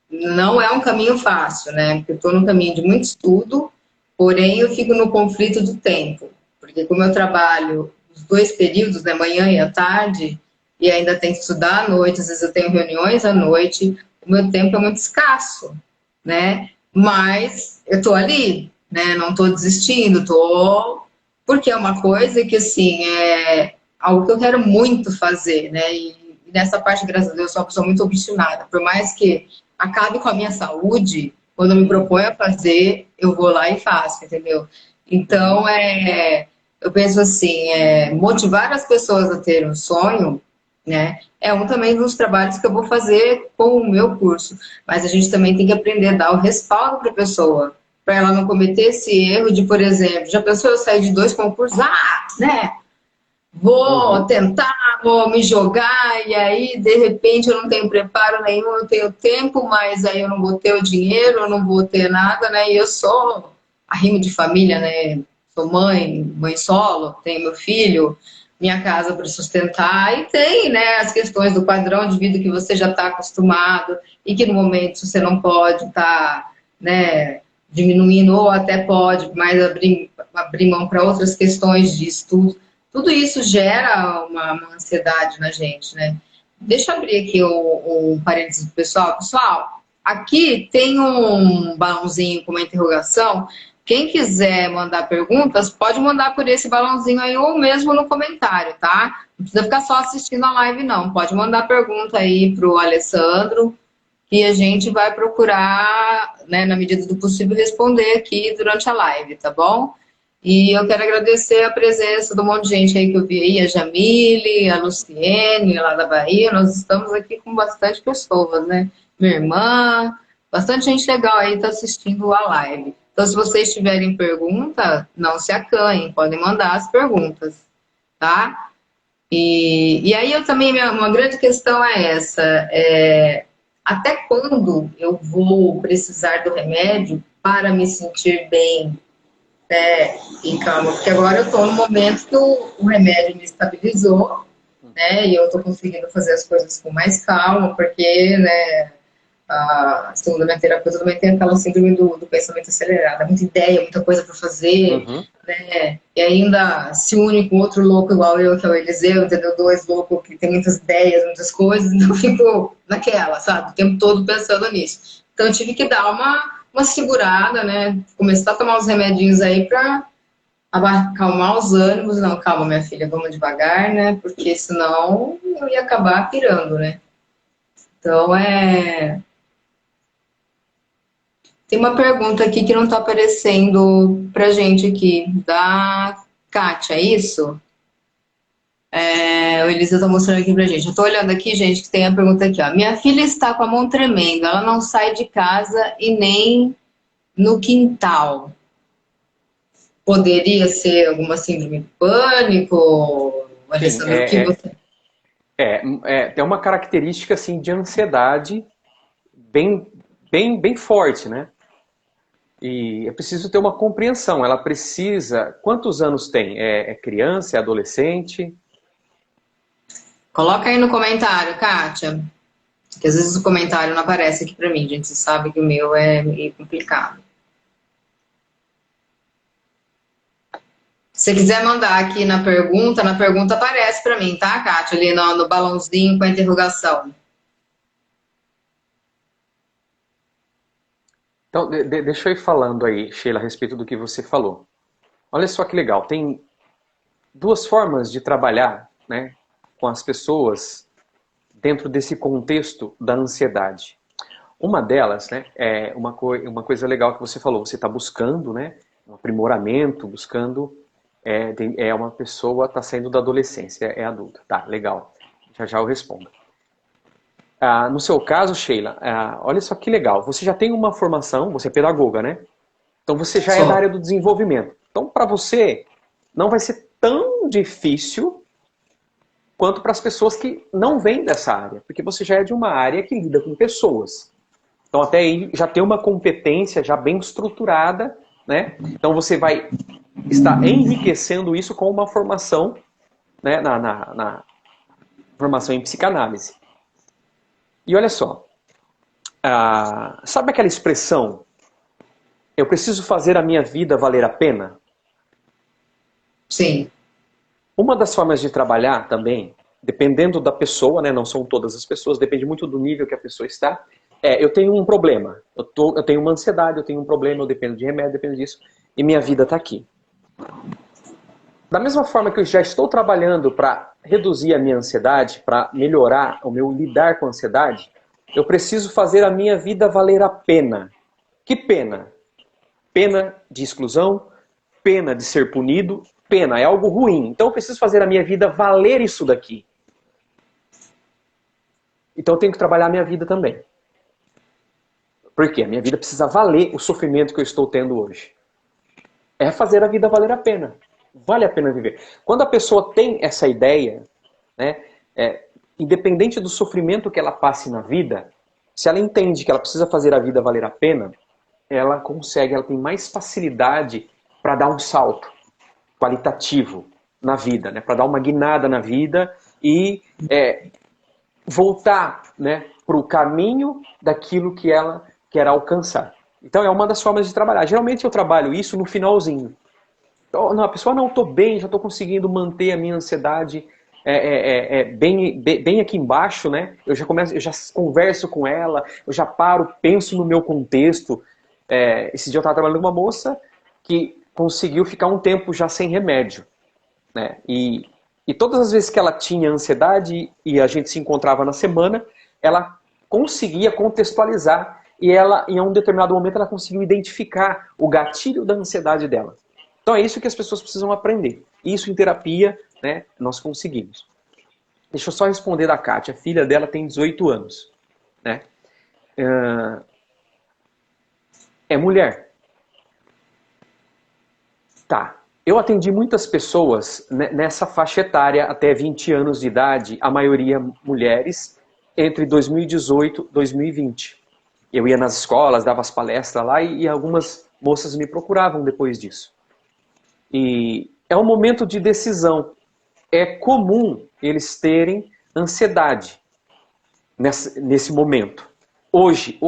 não é um caminho fácil, né? Porque eu estou num caminho de muito estudo, porém eu fico no conflito do tempo, porque como eu trabalho os dois períodos, né, manhã e à tarde, e ainda tenho que estudar à noite, às vezes eu tenho reuniões à noite, o meu tempo é muito escasso, né? Mas eu estou ali, né? Não estou desistindo, porque é uma coisa que, assim, é algo que eu quero muito fazer, né? E nessa parte, graças a Deus, eu sou uma pessoa muito obstinada. Por mais que acabe com a minha saúde, quando eu me proponho a fazer, eu vou lá e faço, entendeu? Então, eu penso assim, motivar as pessoas a ter um sonho, né? É um também dos trabalhos que eu vou fazer com o meu curso. Mas a gente também tem que aprender a dar o respaldo para a pessoa, para ela não cometer esse erro de, por exemplo, já pensou eu sair de 2 concursos? Né? Vou tentar, vou me jogar, e aí, de repente, eu não tenho preparo nenhum, eu tenho tempo, mas aí eu não vou ter o dinheiro, eu não vou ter nada, né? E eu sou arrimo de família, né? Sou mãe solo, tenho meu filho, minha casa para sustentar, e tem, né, as questões do padrão de vida que você já está acostumado, e que no momento você não pode estar, né, diminuindo, ou até pode, mas abrir mão para outras questões de estudo. Tudo isso gera uma ansiedade na gente, né? Deixa eu abrir aqui um parênteses do pessoal. Pessoal, aqui tem um balãozinho com uma interrogação. Quem quiser mandar perguntas, pode mandar por esse balãozinho aí ou mesmo no comentário, tá? Não precisa ficar só assistindo a live, não. Pode mandar pergunta aí pro Alessandro, que a gente vai procurar, né, na medida do possível, responder aqui durante a live, tá bom? E eu quero agradecer a presença de um monte de gente aí que eu vi aí, a Jamile, a Luciene, lá da Bahia. Nós estamos aqui com bastante pessoas, né? Minha irmã, bastante gente legal aí está assistindo a live. Então, se vocês tiverem pergunta, não se acanhem, podem mandar as perguntas, tá? E aí eu também, uma grande questão é essa, até quando eu vou precisar do remédio para me sentir bem, né, e calma? Porque agora eu estou no momento que o remédio me estabilizou, né, e eu estou conseguindo fazer as coisas com mais calma, porque, né, segundo a minha terapeuta, também tem aquela síndrome do pensamento acelerado, muita ideia, muita coisa para fazer, Uhum. né? E ainda se une com outro louco igual eu, que é o Eliseu, entendeu? Dois loucos que tem muitas ideias, muitas coisas, então eu fico naquela, sabe? O tempo todo pensando nisso. Então eu tive que dar uma segurada, né? Começar a tomar os remedinhos aí para acalmar os ânimos. Não, calma, minha filha, vamos devagar, né? Porque senão eu ia acabar pirando, né? Então tem uma pergunta aqui que não está aparecendo pra gente aqui, da Kátia, é isso? O Elisa está mostrando aqui pra gente. Eu tô olhando aqui, gente, que tem a pergunta aqui, ó. Minha filha está com a mão tremenda, ela não sai de casa e nem no quintal. Poderia ser alguma síndrome de pânico? Sim, Alessandro, o que você... tem uma característica assim de ansiedade bem, bem forte, né? E é preciso ter uma compreensão. Ela precisa. Quantos anos tem? É criança? É adolescente? Coloca aí no comentário, Kátia, que às vezes o comentário não aparece aqui pra mim, gente. Você sabe que o meu é meio complicado. Se você quiser mandar aqui na pergunta aparece para mim, tá, Kátia? Ali no balãozinho com a interrogação. Então, deixa eu ir falando aí, Sheila, a respeito do que você falou. Olha só que legal. Tem duas formas de trabalhar, né, com as pessoas dentro desse contexto da ansiedade. Uma delas, né, é uma coisa legal que você falou. Você está buscando, né, um aprimoramento, buscando. Uma pessoa está saindo da adolescência, é adulta. Tá, legal. Já eu respondo. No seu caso, Sheila, olha só que legal. Você já tem uma formação, você é pedagoga, né? Então você já é da Só. área do desenvolvimento. Então, para você, não vai ser tão difícil quanto para as pessoas que não vêm dessa área, porque você já é de uma área que lida com pessoas. Então, até aí já tem uma competência já bem estruturada, né? Então, você vai estar enriquecendo isso com uma formação, né, na formação em psicanálise. E olha só, sabe aquela expressão, eu preciso fazer a minha vida valer a pena? Sim. Uma das formas de trabalhar também, dependendo da pessoa, né, não são todas as pessoas, depende muito do nível que a pessoa está, eu tenho um problema, eu tenho uma ansiedade, eu tenho um problema, eu dependo de remédio, dependo disso, e minha vida está aqui. Da mesma forma que eu já estou trabalhando para reduzir a minha ansiedade, para melhorar o meu lidar com a ansiedade, eu preciso fazer a minha vida valer a pena. Que pena? Pena de exclusão, pena de ser punido, pena é algo ruim. Então eu preciso fazer a minha vida valer isso daqui. Então eu tenho que trabalhar a minha vida também. Por quê? A minha vida precisa valer o sofrimento que eu estou tendo hoje. É fazer a vida valer a pena. Vale a pena viver. Quando a pessoa tem essa ideia, né, independente do sofrimento que ela passe na vida, se ela entende que ela precisa fazer a vida valer a pena, ela consegue, ela tem mais facilidade para dar um salto qualitativo na vida, né, para dar uma guinada na vida e voltar, né, para o caminho daquilo que ela quer alcançar. Então é uma das formas de trabalhar. Geralmente eu trabalho isso no finalzinho. Então, não, a pessoa, não, estou bem, já estou conseguindo manter a minha ansiedade bem aqui embaixo, né? Eu já converso com ela, eu já paro, penso no meu contexto. Esse dia eu estava trabalhando com uma moça que conseguiu ficar um tempo já sem remédio, né? E todas as vezes que ela tinha ansiedade e a gente se encontrava na semana, ela conseguia contextualizar e ela, em um determinado momento, ela conseguiu identificar o gatilho da ansiedade dela. Então é isso que as pessoas precisam aprender. Isso em terapia, né, nós conseguimos. Deixa eu só responder da Kátia. A filha dela tem 18 anos. Né? É mulher. Tá. Eu atendi muitas pessoas nessa faixa etária até 20 anos de idade, a maioria mulheres, entre 2018 e 2020. Eu ia nas escolas, dava as palestras lá e algumas moças me procuravam depois disso. E é um momento de decisão. É comum eles terem ansiedade nesse momento. Hoje,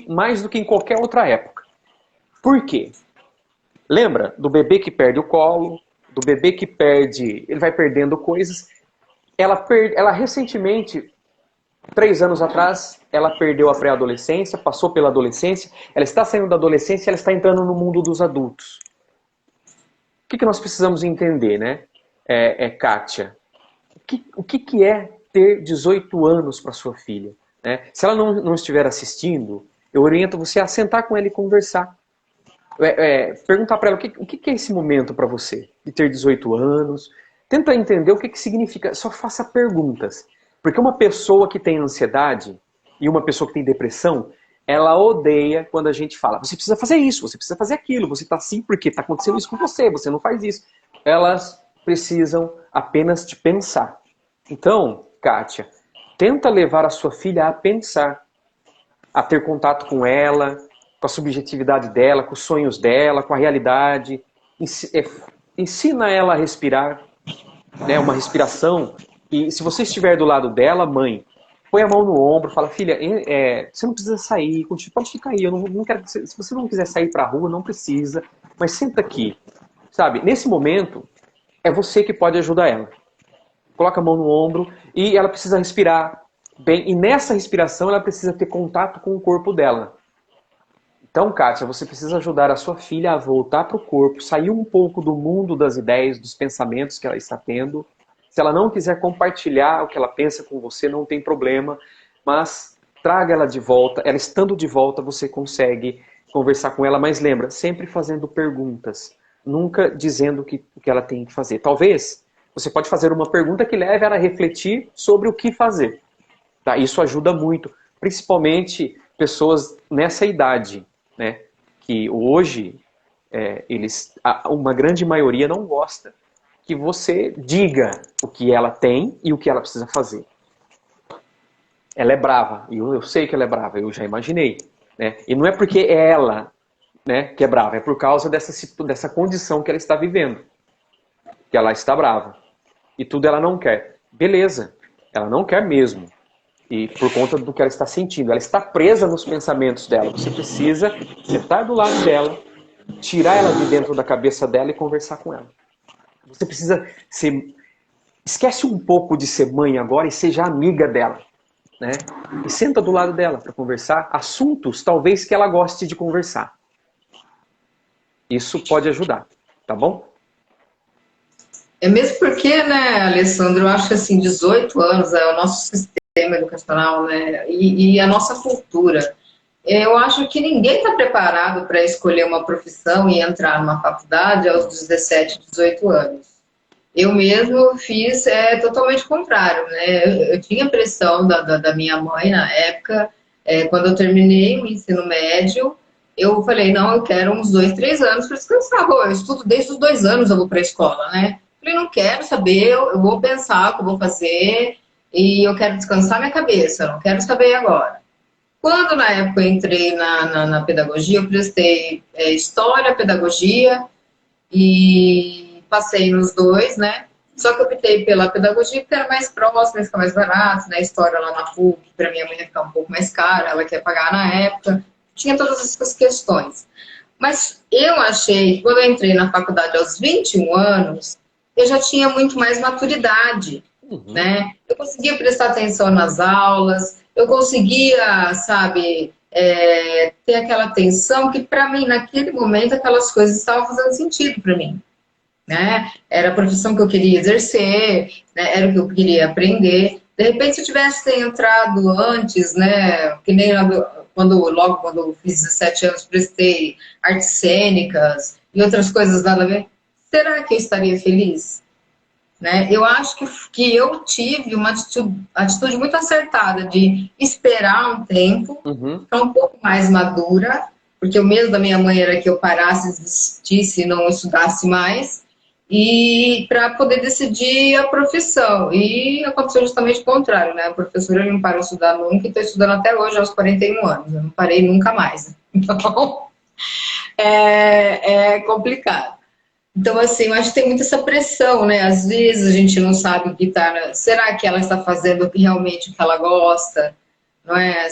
mais do que em qualquer outra época. Por quê? Lembra do bebê que perde o colo, do bebê que perde, ele vai perdendo coisas. Ela recentemente, 3 anos atrás, ela perdeu a pré-adolescência, passou pela adolescência, ela está saindo da adolescência e ela está entrando no mundo dos adultos. O que nós precisamos entender, né, Kátia? O que é ter 18 anos para sua filha? Né? Se ela não estiver assistindo, eu oriento você a sentar com ela e conversar. Perguntar para ela o que é esse momento para você, de ter 18 anos. Tenta entender o que significa, só faça perguntas. Porque uma pessoa que tem ansiedade e uma pessoa que tem depressão, ela odeia quando a gente fala, você precisa fazer isso, você precisa fazer aquilo, você está assim porque está acontecendo isso com você, você não faz isso. Elas precisam apenas de pensar. Então, Kátia, tenta levar a sua filha a pensar, a ter contato com ela, com a subjetividade dela, com os sonhos dela, com a realidade. Ensina ela a respirar, né, uma respiração. E se você estiver do lado dela, mãe, põe a mão no ombro, fala, filha, você não precisa sair, pode ficar aí, eu não quero que se você não quiser sair para a rua, não precisa, mas senta aqui. Sabe, nesse momento, é você que pode ajudar ela. Coloca a mão no ombro e ela precisa respirar bem. E nessa respiração, ela precisa ter contato com o corpo dela. Então, Kátia, você precisa ajudar a sua filha a voltar para o corpo, sair um pouco do mundo das ideias, dos pensamentos que ela está tendo. Se ela não quiser compartilhar o que ela pensa com você, não tem problema, mas traga ela de volta. Ela estando de volta, você consegue conversar com ela, mas lembra, sempre fazendo perguntas, nunca dizendo o que ela tem que fazer. Talvez você pode fazer uma pergunta que leve ela a refletir sobre o que fazer. Tá? Isso ajuda muito, principalmente pessoas nessa idade, né? Que hoje uma grande maioria não gosta que você diga o que ela tem e o que ela precisa fazer. Ela é brava, e eu sei que ela é brava, eu já imaginei. Né? E não é porque é ela, né, que é brava, é por causa dessa condição que ela está vivendo. Que ela está brava. E tudo ela não quer. Beleza, ela não quer mesmo. E por conta do que ela está sentindo. Ela está presa nos pensamentos dela. Você precisa sentar do lado dela, tirar ela de dentro da cabeça dela e conversar com ela. Você precisa ser... Esquece um pouco de ser mãe agora e seja amiga dela. Né? E senta do lado dela para conversar assuntos talvez que ela goste de conversar. Isso pode ajudar, tá bom? É mesmo porque, né, Alessandro, eu acho que assim, 18 anos é o nosso sistema educacional, né, e a nossa cultura. Eu acho que ninguém está preparado para escolher uma profissão e entrar numa faculdade aos 17, 18 anos. Eu mesmo fiz totalmente contrário, né? Eu tinha pressão da minha mãe na época, quando eu terminei o ensino médio, eu falei, não, eu quero uns 2, 3 anos para descansar. Pô, eu estudo desde os 2 anos, eu vou para a escola, né? Falei, não quero saber, eu vou pensar o que eu vou fazer e eu quero descansar minha cabeça, eu não quero saber agora. Quando na época eu entrei na pedagogia, eu prestei história, pedagogia e passei nos 2, né? Só que eu optei pela pedagogia porque era mais próxima, fica mais barato, né? História lá na PUC, para minha mãe ia ficar um pouco mais cara, ela quer pagar na época, tinha todas essas questões. Mas eu achei que quando eu entrei na faculdade aos 21 anos, eu já tinha muito mais maturidade, né? Eu conseguia prestar atenção nas aulas, eu conseguia, sabe, ter aquela atenção que para mim, naquele momento, aquelas coisas estavam fazendo sentido para mim. Né? Era a profissão que eu queria exercer, né? Era o que eu queria aprender. De repente, se eu tivesse entrado antes, né? Que nem logo quando eu fiz 17 anos, prestei artes cênicas e outras coisas nada a ver, será que eu estaria feliz? Né? Eu acho que eu tive uma atitude muito acertada de esperar um tempo, Uhum. ficar um pouco mais madura, porque o medo da minha mãe era que eu parasse, desistisse e não estudasse mais, e para poder decidir a profissão. E aconteceu justamente o contrário, né? A professora não parou de estudar nunca e estou estudando até hoje, aos 41 anos. Eu não parei nunca mais. Então, é complicado. Então, assim, eu acho que tem muito essa pressão, né? Às vezes a gente não sabe o que tá. Será que ela está fazendo realmente o que ela gosta? Não é?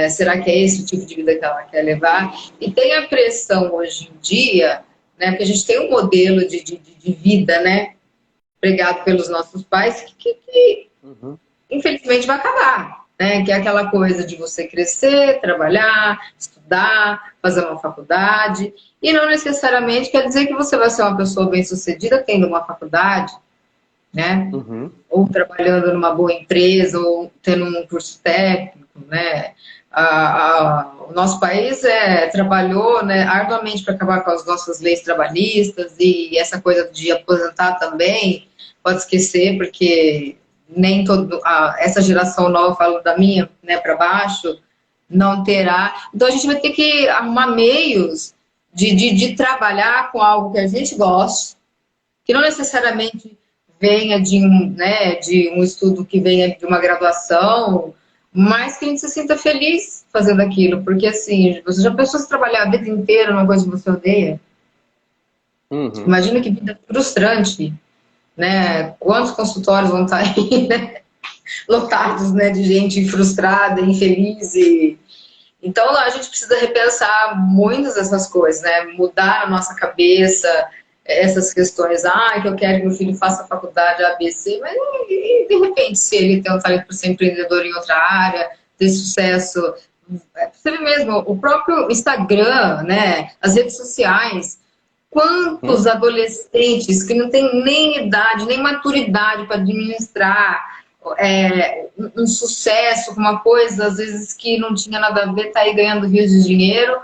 Será que é esse o tipo de vida que ela quer levar? E tem a pressão hoje em dia, né? Porque a gente tem um modelo de vida, né? Pregado pelos nossos pais, que Uhum. infelizmente vai acabar, né? Que é aquela coisa de você crescer, trabalhar, estudar, fazer uma faculdade, e não necessariamente quer dizer que você vai ser uma pessoa bem-sucedida tendo uma faculdade, né? Uhum. Ou trabalhando numa boa empresa, ou tendo um curso técnico, né? O nosso país trabalhou, né, arduamente para acabar com as nossas leis trabalhistas e essa coisa de aposentar também, pode esquecer, porque nem todo essa geração nova, falo da minha, né, para baixo, não terá. Então a gente vai ter que arrumar meios de trabalhar com algo que a gente gosta, que não necessariamente venha de um estudo que venha de uma graduação, mas que a gente se sinta feliz fazendo aquilo, porque assim, você já pensou se trabalhar a vida inteira numa coisa que você odeia? Uhum. Imagina que vida frustrante, né? Quantos consultórios vão estar aí, né? Lotados, né, de gente frustrada, infeliz e então a gente precisa repensar muitas dessas coisas, né? Mudar a nossa cabeça, essas questões. Ah, que eu quero que meu filho faça faculdade ABC, mas e, de repente, se ele tem um talento para ser empreendedor em outra área, ter sucesso. Você vê mesmo, o próprio Instagram, né? As redes sociais. Quantos Uhum. adolescentes que não têm nem idade, nem maturidade para administrar um sucesso, uma coisa, às vezes, que não tinha nada a ver, tá aí ganhando rios de dinheiro,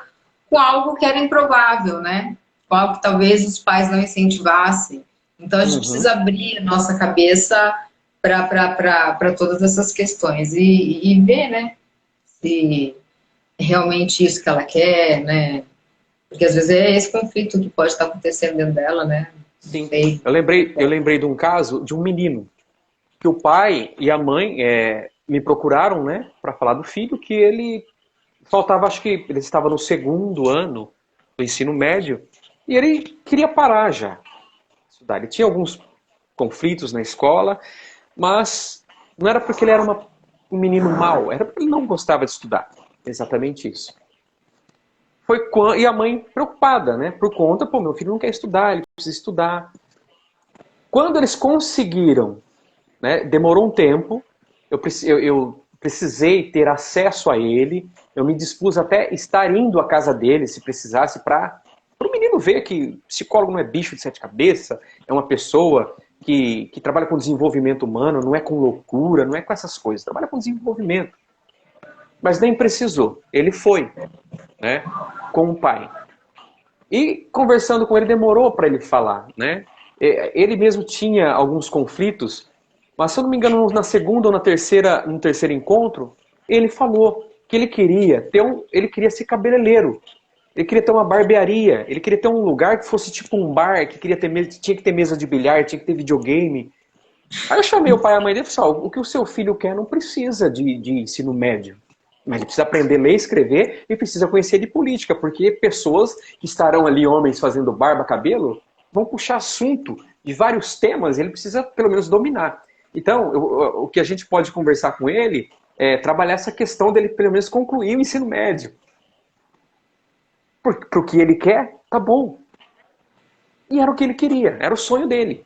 com algo que era improvável, né? Com algo que talvez os pais não incentivassem. Então, a gente Uhum. precisa abrir a nossa cabeça para todas essas questões e ver, né? Se é realmente isso que ela quer, né? Porque às vezes é esse conflito que pode estar acontecendo dentro dela, né? Não Sim. sei. Eu lembrei de um caso de um menino que o pai e a mãe me procuraram, né, para falar do filho, que ele faltava, acho que ele estava no segundo ano do ensino médio e ele queria parar já de estudar. Ele tinha alguns conflitos na escola, mas não era porque ele era um menino mau, era porque ele não gostava de estudar. Exatamente isso. E a mãe preocupada, né? Por conta, pô, meu filho não quer estudar, ele precisa estudar. Quando eles conseguiram, né, demorou um tempo, eu precisei ter acesso a ele, eu me dispus até estar indo à casa dele, se precisasse, para o menino ver que psicólogo não é bicho de sete cabeças, é uma pessoa que trabalha com desenvolvimento humano, não é com loucura, não é com essas coisas, trabalha com desenvolvimento. Mas nem precisou, ele foi, né, com o pai. E conversando com ele, demorou para ele falar, né? Ele mesmo tinha alguns conflitos, mas se eu não me engano, na segunda ou no terceiro encontro, ele falou que ele queria ser cabeleireiro, ele queria ter uma barbearia, ele queria ter um lugar que fosse tipo um bar, que tinha que ter mesa de bilhar, tinha que ter videogame. Aí eu chamei o pai e a mãe dele e falei, o que o seu filho quer não precisa de ensino médio. Mas ele precisa aprender a ler e escrever e precisa conhecer de política, porque pessoas que estarão ali, homens fazendo barba, cabelo, vão puxar assunto de vários temas, ele precisa pelo menos dominar. Então, o que a gente pode conversar com ele é trabalhar essa questão dele pelo menos concluir o ensino médio. Para o que ele quer, tá bom. E era o que ele queria, era o sonho dele.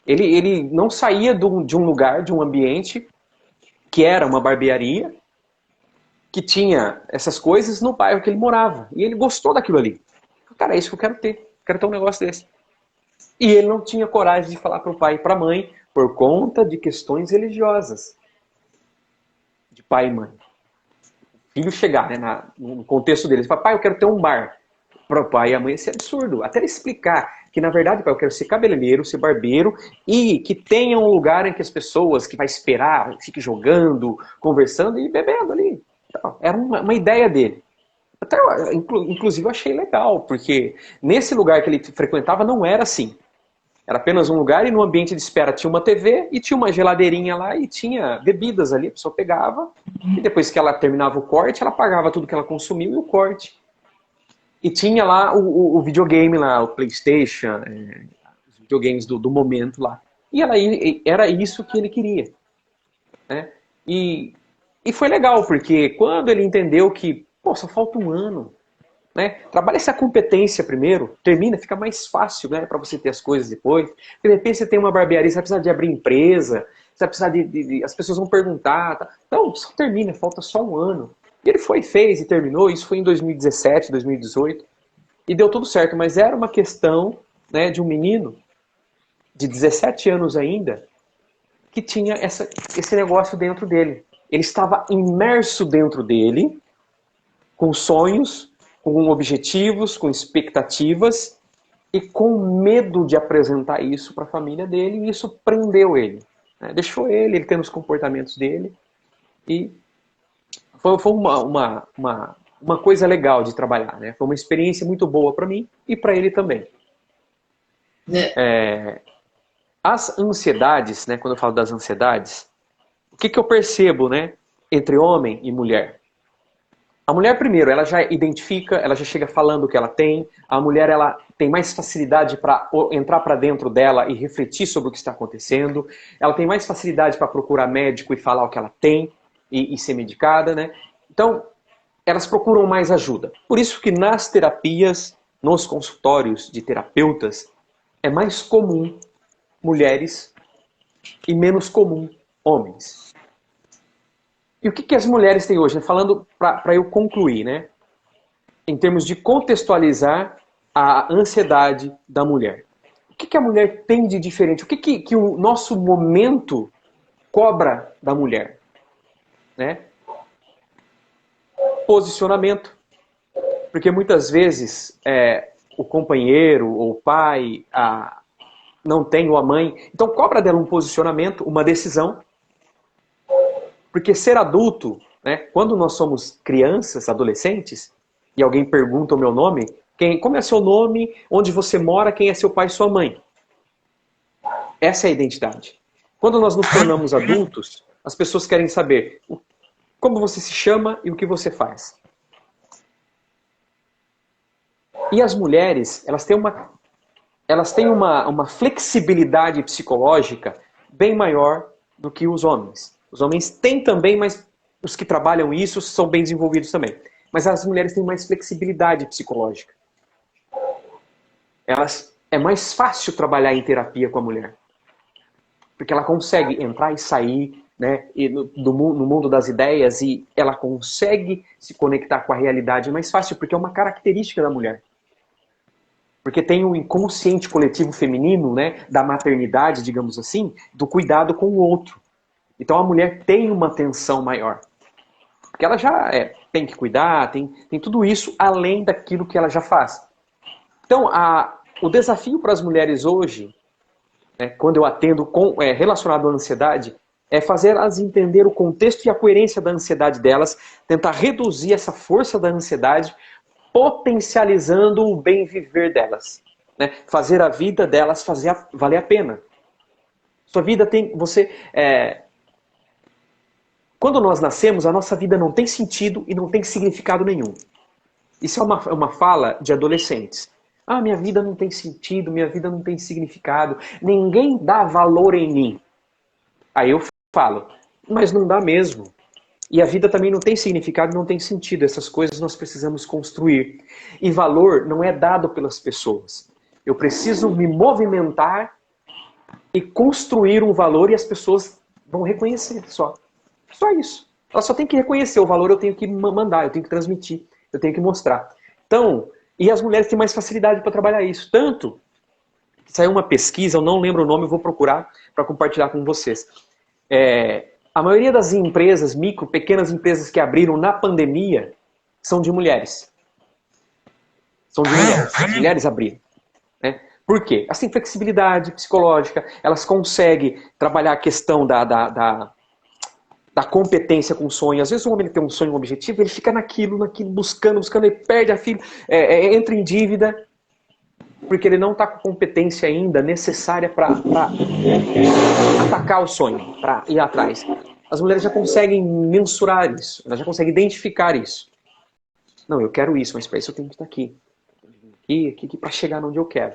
Ele não saía de um lugar, de um ambiente que era uma barbearia, que tinha essas coisas no bairro que ele morava. E ele gostou daquilo ali. Cara, é isso que eu quero ter. Quero ter um negócio desse. E ele não tinha coragem de falar para o pai e para a mãe por conta de questões religiosas. De pai e mãe. O filho chegar, né, no contexto deles. Fala, pai, eu quero ter um bar. para o pai e a mãe esse absurdo. Até ele explicar que, na verdade, pai, eu quero ser cabeleireiro, ser barbeiro e que tenha um lugar em que as pessoas que vai esperar, fique jogando, conversando e bebendo ali. Então, era uma ideia dele. Até, inclusive, eu achei legal, porque nesse lugar que ele frequentava não era assim. Era apenas um lugar e no ambiente de espera tinha uma TV e tinha uma geladeirinha lá e tinha bebidas ali. A pessoa pegava e depois que ela terminava o corte, ela pagava tudo que ela consumiu e o corte. E tinha lá o videogame lá, o PlayStation, os videogames do momento lá. E era isso que ele queria. Né? E foi legal, porque quando ele entendeu que, pô, só falta um ano, né? Trabalha essa competência primeiro, termina, fica mais fácil, né, para você ter as coisas depois. Porque de repente você tem uma barbearia, você vai precisar de abrir empresa, você vai precisar as pessoas vão perguntar. Tá? Não, só termina, falta só um ano. E ele fez e terminou, isso foi em 2017, 2018, e deu tudo certo, mas era uma questão, né, de um menino de 17 anos ainda, que tinha esse negócio dentro dele. Ele estava imerso dentro dele, com sonhos, com objetivos, com expectativas e com medo de apresentar isso para a família dele, e isso prendeu ele. Né? Deixou ele tendo os comportamentos dele, e foi uma coisa legal de trabalhar. Né? Foi uma experiência muito boa para mim e para ele também. As ansiedades, né, quando eu falo das ansiedades, o que eu percebo, né, entre homem e mulher? A mulher, primeiro, ela já identifica, ela já chega falando o que ela tem. A mulher, ela tem mais facilidade para entrar para dentro dela e refletir sobre o que está acontecendo. Ela tem mais facilidade para procurar médico e falar o que ela tem e ser medicada, né? Então, elas procuram mais ajuda. Por isso que nas terapias, nos consultórios de terapeutas, é mais comum mulheres e menos comum homens. E o que as mulheres têm hoje? Falando para eu concluir, né? Em termos de contextualizar a ansiedade da mulher. O que a mulher tem de diferente? O que o nosso momento cobra da mulher? Né? Posicionamento. Porque muitas vezes o companheiro ou o pai não tem, ou a mãe. Então cobra dela um posicionamento, uma decisão. Porque ser adulto, né, quando nós somos crianças, adolescentes, e alguém pergunta o meu nome, como é seu nome, onde você mora, quem é seu pai e sua mãe? Essa é a identidade. Quando nós nos tornamos adultos, as pessoas querem saber como você se chama e o que você faz. E as mulheres, elas têm uma flexibilidade psicológica bem maior do que os homens. Os homens têm também, mas os que trabalham isso são bem desenvolvidos também. Mas as mulheres têm mais flexibilidade psicológica. É mais fácil trabalhar em terapia com a mulher. Porque ela consegue entrar e sair, né, no mundo das ideias, e ela consegue se conectar com a realidade mais fácil, porque é uma característica da mulher. Porque tem o inconsciente coletivo feminino, né, da maternidade, digamos assim, do cuidado com o outro. Então a mulher tem uma atenção maior. Porque ela já tem que cuidar, tem tudo isso além daquilo que ela já faz. Então o desafio para as mulheres hoje, né, quando eu atendo relacionado à ansiedade, é fazer elas entender o contexto e a coerência da ansiedade delas, tentar reduzir essa força da ansiedade, potencializando o bem viver delas. Né? Fazer a vida delas valer a pena. Sua vida tem... Quando nós nascemos, a nossa vida não tem sentido e não tem significado nenhum. Isso é uma fala de adolescentes. Ah, minha vida não tem sentido, minha vida não tem significado, ninguém dá valor em mim. Aí eu falo, mas não dá mesmo. E a vida também não tem significado, não tem sentido. Essas coisas nós precisamos construir. E valor não é dado pelas pessoas. Eu preciso me movimentar e construir um valor, e as pessoas vão reconhecer só. Só isso. Ela só tem que reconhecer o valor, eu tenho que mandar, eu tenho que transmitir, eu tenho que mostrar. Então, e as mulheres têm mais facilidade para trabalhar isso. Tanto que saiu uma pesquisa, eu não lembro o nome, eu vou procurar para compartilhar com vocês. A maioria das empresas, pequenas empresas que abriram na pandemia, são de mulheres. São de mulheres. As mulheres abriram. Né? Por quê? Elas têm flexibilidade psicológica, elas conseguem trabalhar a questão da competência com o sonho. Às vezes o homem ele tem um sonho, um objetivo, ele fica naquilo, buscando, ele perde a filha, entra em dívida, porque ele não está com competência ainda necessária para atacar o sonho, para ir atrás. As mulheres já conseguem mensurar isso, elas já conseguem identificar isso. Não, eu quero isso, mas para isso eu tenho que estar aqui. Aqui para chegar onde eu quero.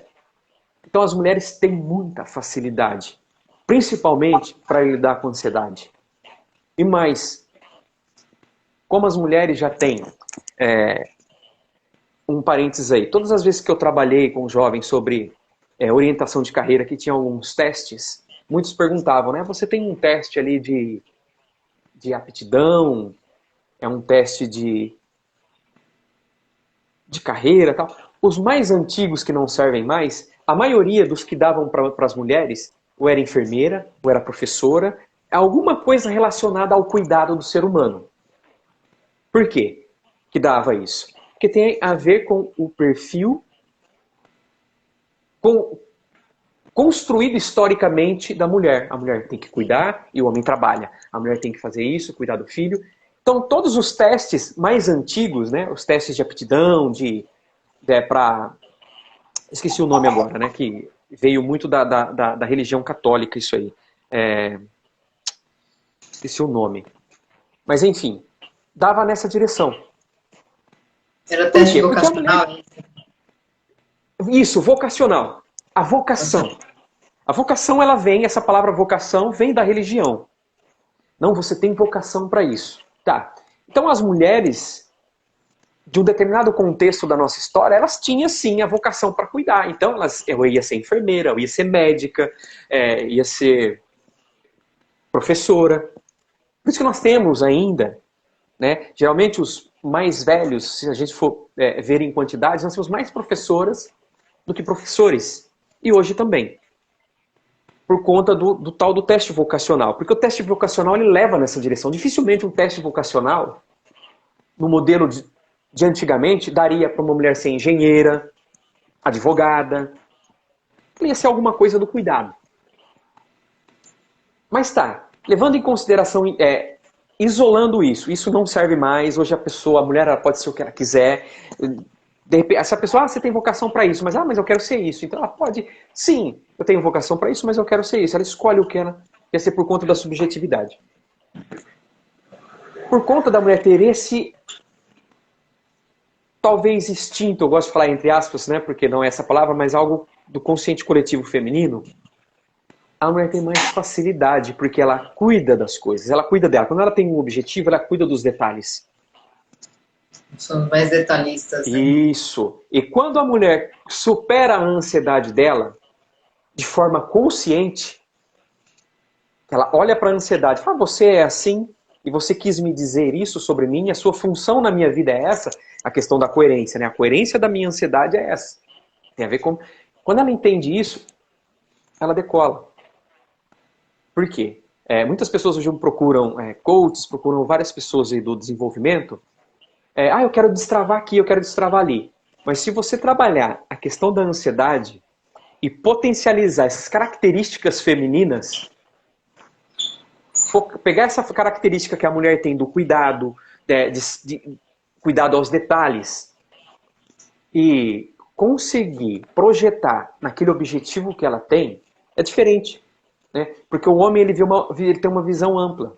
Então as mulheres têm muita facilidade, principalmente para lidar com ansiedade. E mais, como as mulheres já têm, um parênteses aí, todas as vezes que eu trabalhei com jovens sobre orientação de carreira, que tinha alguns testes, muitos perguntavam, né, você tem um teste ali de aptidão, é um teste de carreira e tal. Os mais antigos que não servem mais, a maioria dos que davam para as mulheres, ou era enfermeira, ou era professora, alguma coisa relacionada ao cuidado do ser humano. Por quê que dava isso? Porque tem a ver com o perfil construído historicamente da mulher. A mulher tem que cuidar e o homem trabalha. A mulher tem que fazer isso, cuidar do filho. Então todos os testes mais antigos, né, os testes de aptidão, esqueci o nome agora, né, que veio muito da religião católica isso aí. Esqueci o nome. Mas enfim, dava nessa direção. Era teste vocacional? Isso, vocacional. A vocação. A vocação, ela vem, essa palavra vocação vem da religião. Não, você tem vocação para isso. Tá. Então as mulheres, de um determinado contexto da nossa história, elas tinham sim a vocação para cuidar. Então eu ia ser enfermeira, eu ia ser médica, ia ser professora. Por isso que nós temos ainda, né, geralmente os mais velhos, se a gente for ver em quantidades, nós temos mais professoras do que professores. E hoje também. Por conta do tal do teste vocacional. Porque o teste vocacional ele leva nessa direção. Dificilmente um teste vocacional, no modelo de antigamente, daria para uma mulher ser engenheira, advogada. Ia ser alguma coisa do cuidado. Mas tá, levando em consideração, isolando isso não serve mais. Hoje a mulher ela pode ser o que ela quiser. De repente, essa pessoa, você tem vocação para isso, mas eu quero ser isso. Então ela pode, sim, eu tenho vocação para isso, mas eu quero ser isso. Ela escolhe o que ela quer ser por conta da subjetividade. Por conta da mulher ter esse, talvez instinto, eu gosto de falar entre aspas, né, porque não é essa palavra, mas algo do consciente coletivo feminino, a mulher tem mais facilidade, porque ela cuida das coisas, ela cuida dela. Quando ela tem um objetivo, ela cuida dos detalhes. São mais detalhistas. Né? Isso. E quando a mulher supera a ansiedade dela, de forma consciente, ela olha para a ansiedade e fala, você é assim, e você quis me dizer isso sobre mim, a sua função na minha vida é essa, a questão da coerência, né? A coerência da minha ansiedade é essa. Tem a ver com... Quando ela entende isso, ela decola. Por quê? Muitas pessoas hoje procuram coaches, procuram várias pessoas aí do desenvolvimento. Eu quero destravar aqui, eu quero destravar ali. Mas se você trabalhar a questão da ansiedade e potencializar essas características femininas, pegar essa característica que a mulher tem do cuidado, de cuidado aos detalhes, e conseguir projetar naquele objetivo que ela tem, é diferente. Né? Porque o homem ele tem uma visão ampla.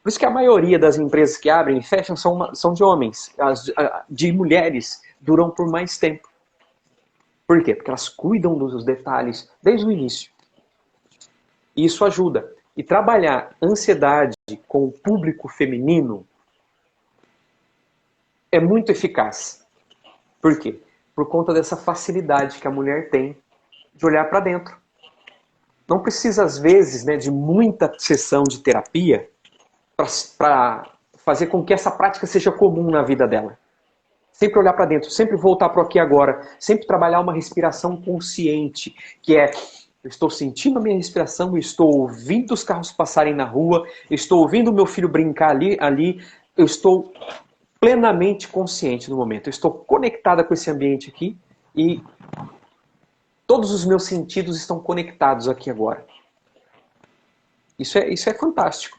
Por isso que a maioria das empresas que abrem e fecham são de homens. As de mulheres duram por mais tempo. Por quê? Porque elas cuidam dos detalhes desde o início. E isso ajuda. E trabalhar ansiedade com o público feminino é muito eficaz. Por quê? Por conta dessa facilidade que a mulher tem de olhar para dentro. Não precisa, às vezes, né, de muita sessão de terapia para fazer com que essa prática seja comum na vida dela. Sempre olhar para dentro, sempre voltar para o aqui e agora, sempre trabalhar uma respiração consciente, que é, eu estou sentindo a minha respiração, eu estou ouvindo os carros passarem na rua, eu estou ouvindo o meu filho brincar ali, eu estou plenamente consciente no momento. Eu estou conectada com esse ambiente aqui e todos os meus sentidos estão conectados aqui agora. Isso é fantástico.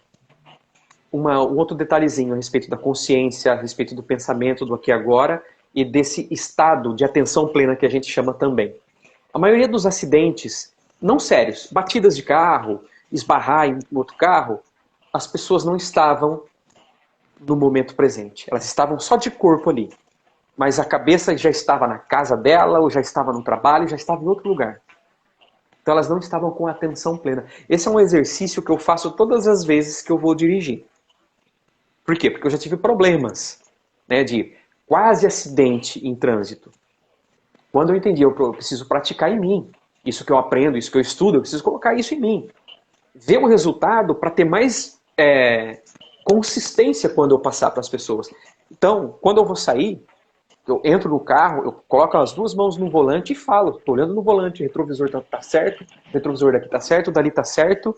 Um outro detalhezinho a respeito da consciência, a respeito do pensamento do aqui e agora e desse estado de atenção plena que a gente chama também. A maioria dos acidentes, não sérios, batidas de carro, esbarrar em outro carro, as pessoas não estavam no momento presente. Elas estavam só de corpo ali. Mas a cabeça já estava na casa dela, ou já estava no trabalho, já estava em outro lugar. Então elas não estavam com a atenção plena. Esse é um exercício que eu faço todas as vezes que eu vou dirigir. Por quê? Porque eu já tive problemas, né, de quase acidente em trânsito. Quando eu entendi, eu preciso praticar em mim. Isso que eu aprendo, isso que eu estudo, eu preciso colocar isso em mim. Ver o resultado para ter mais consistência quando eu passar para as pessoas. Então, quando eu vou sair, eu entro no carro, eu coloco as duas mãos no volante e falo. Estou olhando no volante, o retrovisor tá certo, o retrovisor daqui tá certo, dali tá certo.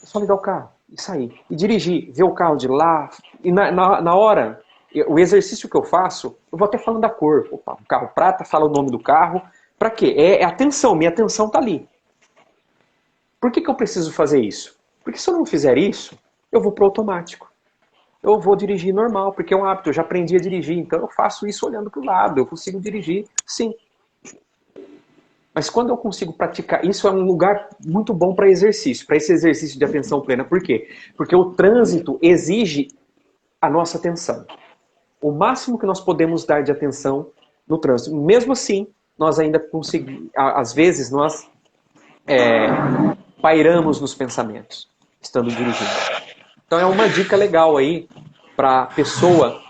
É só ligar o carro e sair. E dirigir, ver o carro de lá. E na hora, o exercício que eu faço, eu vou até falando da cor. Opa, o carro prata, fala o nome do carro. Para quê? É atenção, minha atenção tá ali. Por que eu preciso fazer isso? Porque se eu não fizer isso, eu vou pro automático. Eu vou dirigir normal, porque é um hábito, eu já aprendi a dirigir, então eu faço isso olhando para o lado, eu consigo dirigir, sim. Mas quando eu consigo praticar, isso é um lugar muito bom para exercício, para esse exercício de atenção plena. Por quê? Porque o trânsito exige a nossa atenção. O máximo que nós podemos dar de atenção no trânsito. Mesmo assim, nós ainda conseguimos, às vezes nós pairamos nos pensamentos, estando dirigindo. Então é uma dica legal aí para a pessoa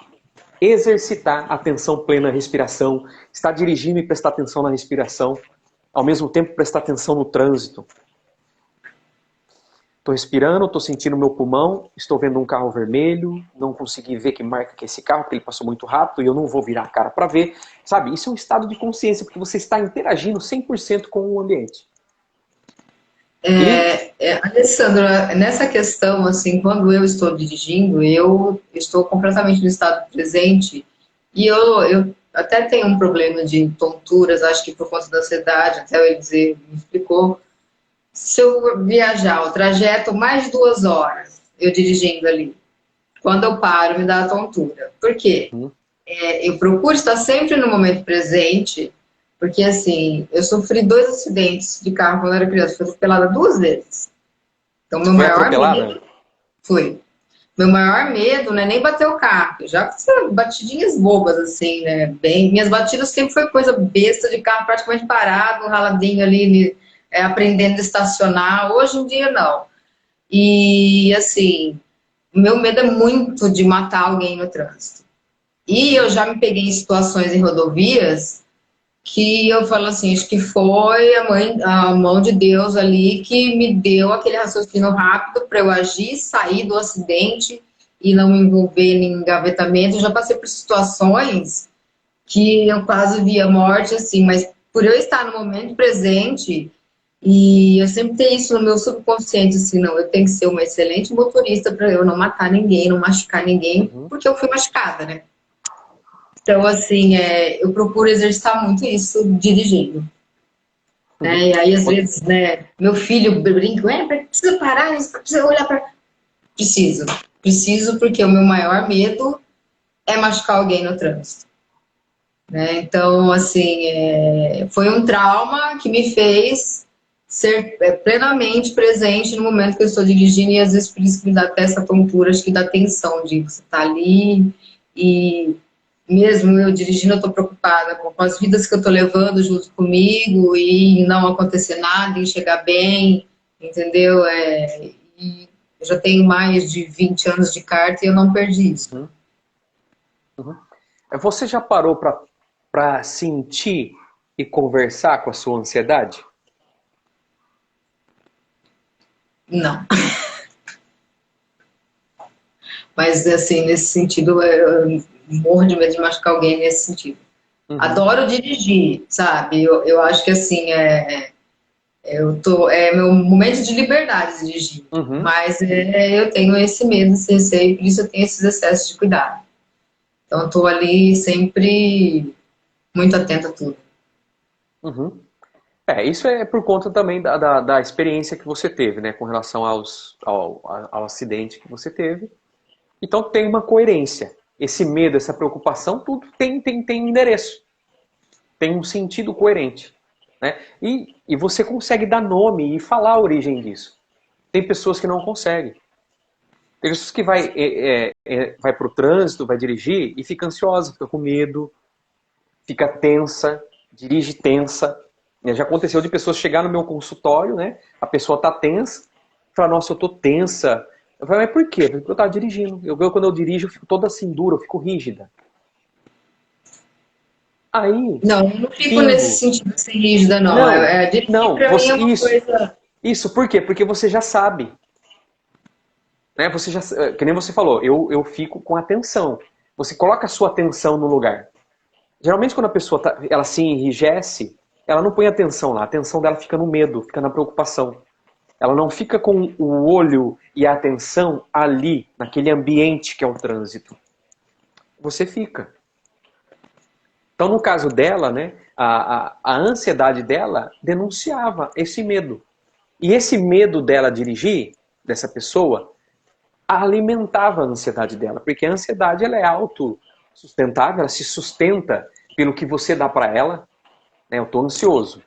exercitar a atenção plena na respiração, estar dirigindo e prestar atenção na respiração, ao mesmo tempo prestar atenção no trânsito. Estou respirando, estou sentindo o meu pulmão, estou vendo um carro vermelho, não consegui ver que marca que é esse carro, porque ele passou muito rápido e eu não vou virar a cara para ver. Sabe, isso é um estado de consciência, porque você está interagindo 100% com o ambiente. Alessandro, nessa questão, assim, quando eu estou dirigindo, eu estou completamente no estado presente e eu até tenho um problema de tonturas, acho que por conta da ansiedade, até o Eliseu me explicou. Se eu viajar o trajeto mais de 2 horas, eu dirigindo ali, quando eu paro, me dá a tontura. Por quê? Eu procuro estar sempre no momento presente. Porque, assim, eu sofri 2 acidentes de carro quando eu era criança. Fui atropelada 2 vezes. Então, meu maior medo... Fui. Meu maior medo não é nem bater o carro. Eu já fiz batidinhas bobas, assim, né? Minhas batidas sempre foi coisa besta de carro praticamente parado, raladinho ali, aprendendo a estacionar. Hoje em dia, não. E, assim, meu medo é muito de matar alguém no trânsito. E eu já me peguei em situações em rodovias que eu falo assim, acho que foi a mão de Deus ali que me deu aquele raciocínio rápido para eu agir, sair do acidente e não me envolver em engavetamento. Eu já passei por situações que eu quase via morte, assim, mas por eu estar no momento presente, e eu sempre tenho isso no meu subconsciente, assim, não, eu tenho que ser uma excelente motorista para eu não matar ninguém, não machucar ninguém, porque eu fui machucada, né? Então, assim, eu procuro exercitar muito isso dirigindo. Né? E aí, às vezes, né, meu filho brinca, precisa parar, precisa olhar para... Preciso porque o meu maior medo é machucar alguém no trânsito. Né? Então, assim, foi um trauma que me fez ser plenamente presente no momento que eu estou dirigindo e às vezes por isso que me dá até essa tontura, acho que dá tensão de você estar ali e... Mesmo eu dirigindo, eu estou preocupada com as vidas que eu estou levando junto comigo e não acontecer nada, e chegar bem, entendeu? E eu já tenho mais de 20 anos de carta e eu não perdi isso. Você já parou para sentir e conversar com a sua ansiedade? Não. Mas, assim, nesse sentido, eu morro de medo de machucar alguém nesse sentido. Adoro dirigir, sabe? Eu acho que, assim, é meu momento de liberdade dirigir. Mas eu tenho esse medo, esse receio, por isso eu tenho esses excessos de cuidado. Então eu tô ali sempre muito atenta a tudo. Uhum. Isso é por conta também da experiência que você teve, né, com relação ao acidente que você teve. Então tem uma coerência. Esse medo, essa preocupação, tudo tem endereço. Tem um sentido coerente. Né? E você consegue dar nome e falar a origem disso. Tem pessoas que não conseguem. Tem pessoas que vai para o trânsito, vai dirigir e fica ansiosa, fica com medo, fica tensa, dirige tensa. Já aconteceu de pessoas chegar no meu consultório, né? A pessoa tá tensa, fala, nossa, eu tô tensa. Eu falo, mas por quê? Porque eu tava dirigindo. Quando eu dirijo, eu fico toda assim dura, eu fico rígida. Aí, Não, eu não fico nesse bingo. sentido assim rígida, não. Não, Dirigir não, pra mim é uma isso. coisa. Isso, por quê? Porque você já sabe. Né? Você já, que nem você falou, eu fico com atenção. Você coloca a sua atenção no lugar. Geralmente quando a pessoa ela se enrijece, ela não põe atenção lá. A atenção dela fica no medo, fica na preocupação. Ela não fica com o olho e a atenção ali, naquele ambiente que é o trânsito. Você fica. Então, no caso dela, né, a ansiedade dela denunciava esse medo. E esse medo dela dirigir, dessa pessoa, alimentava a ansiedade dela. Porque a ansiedade ela é autossustentável, ela se sustenta pelo que você dá para ela. Né, eu estou ansioso.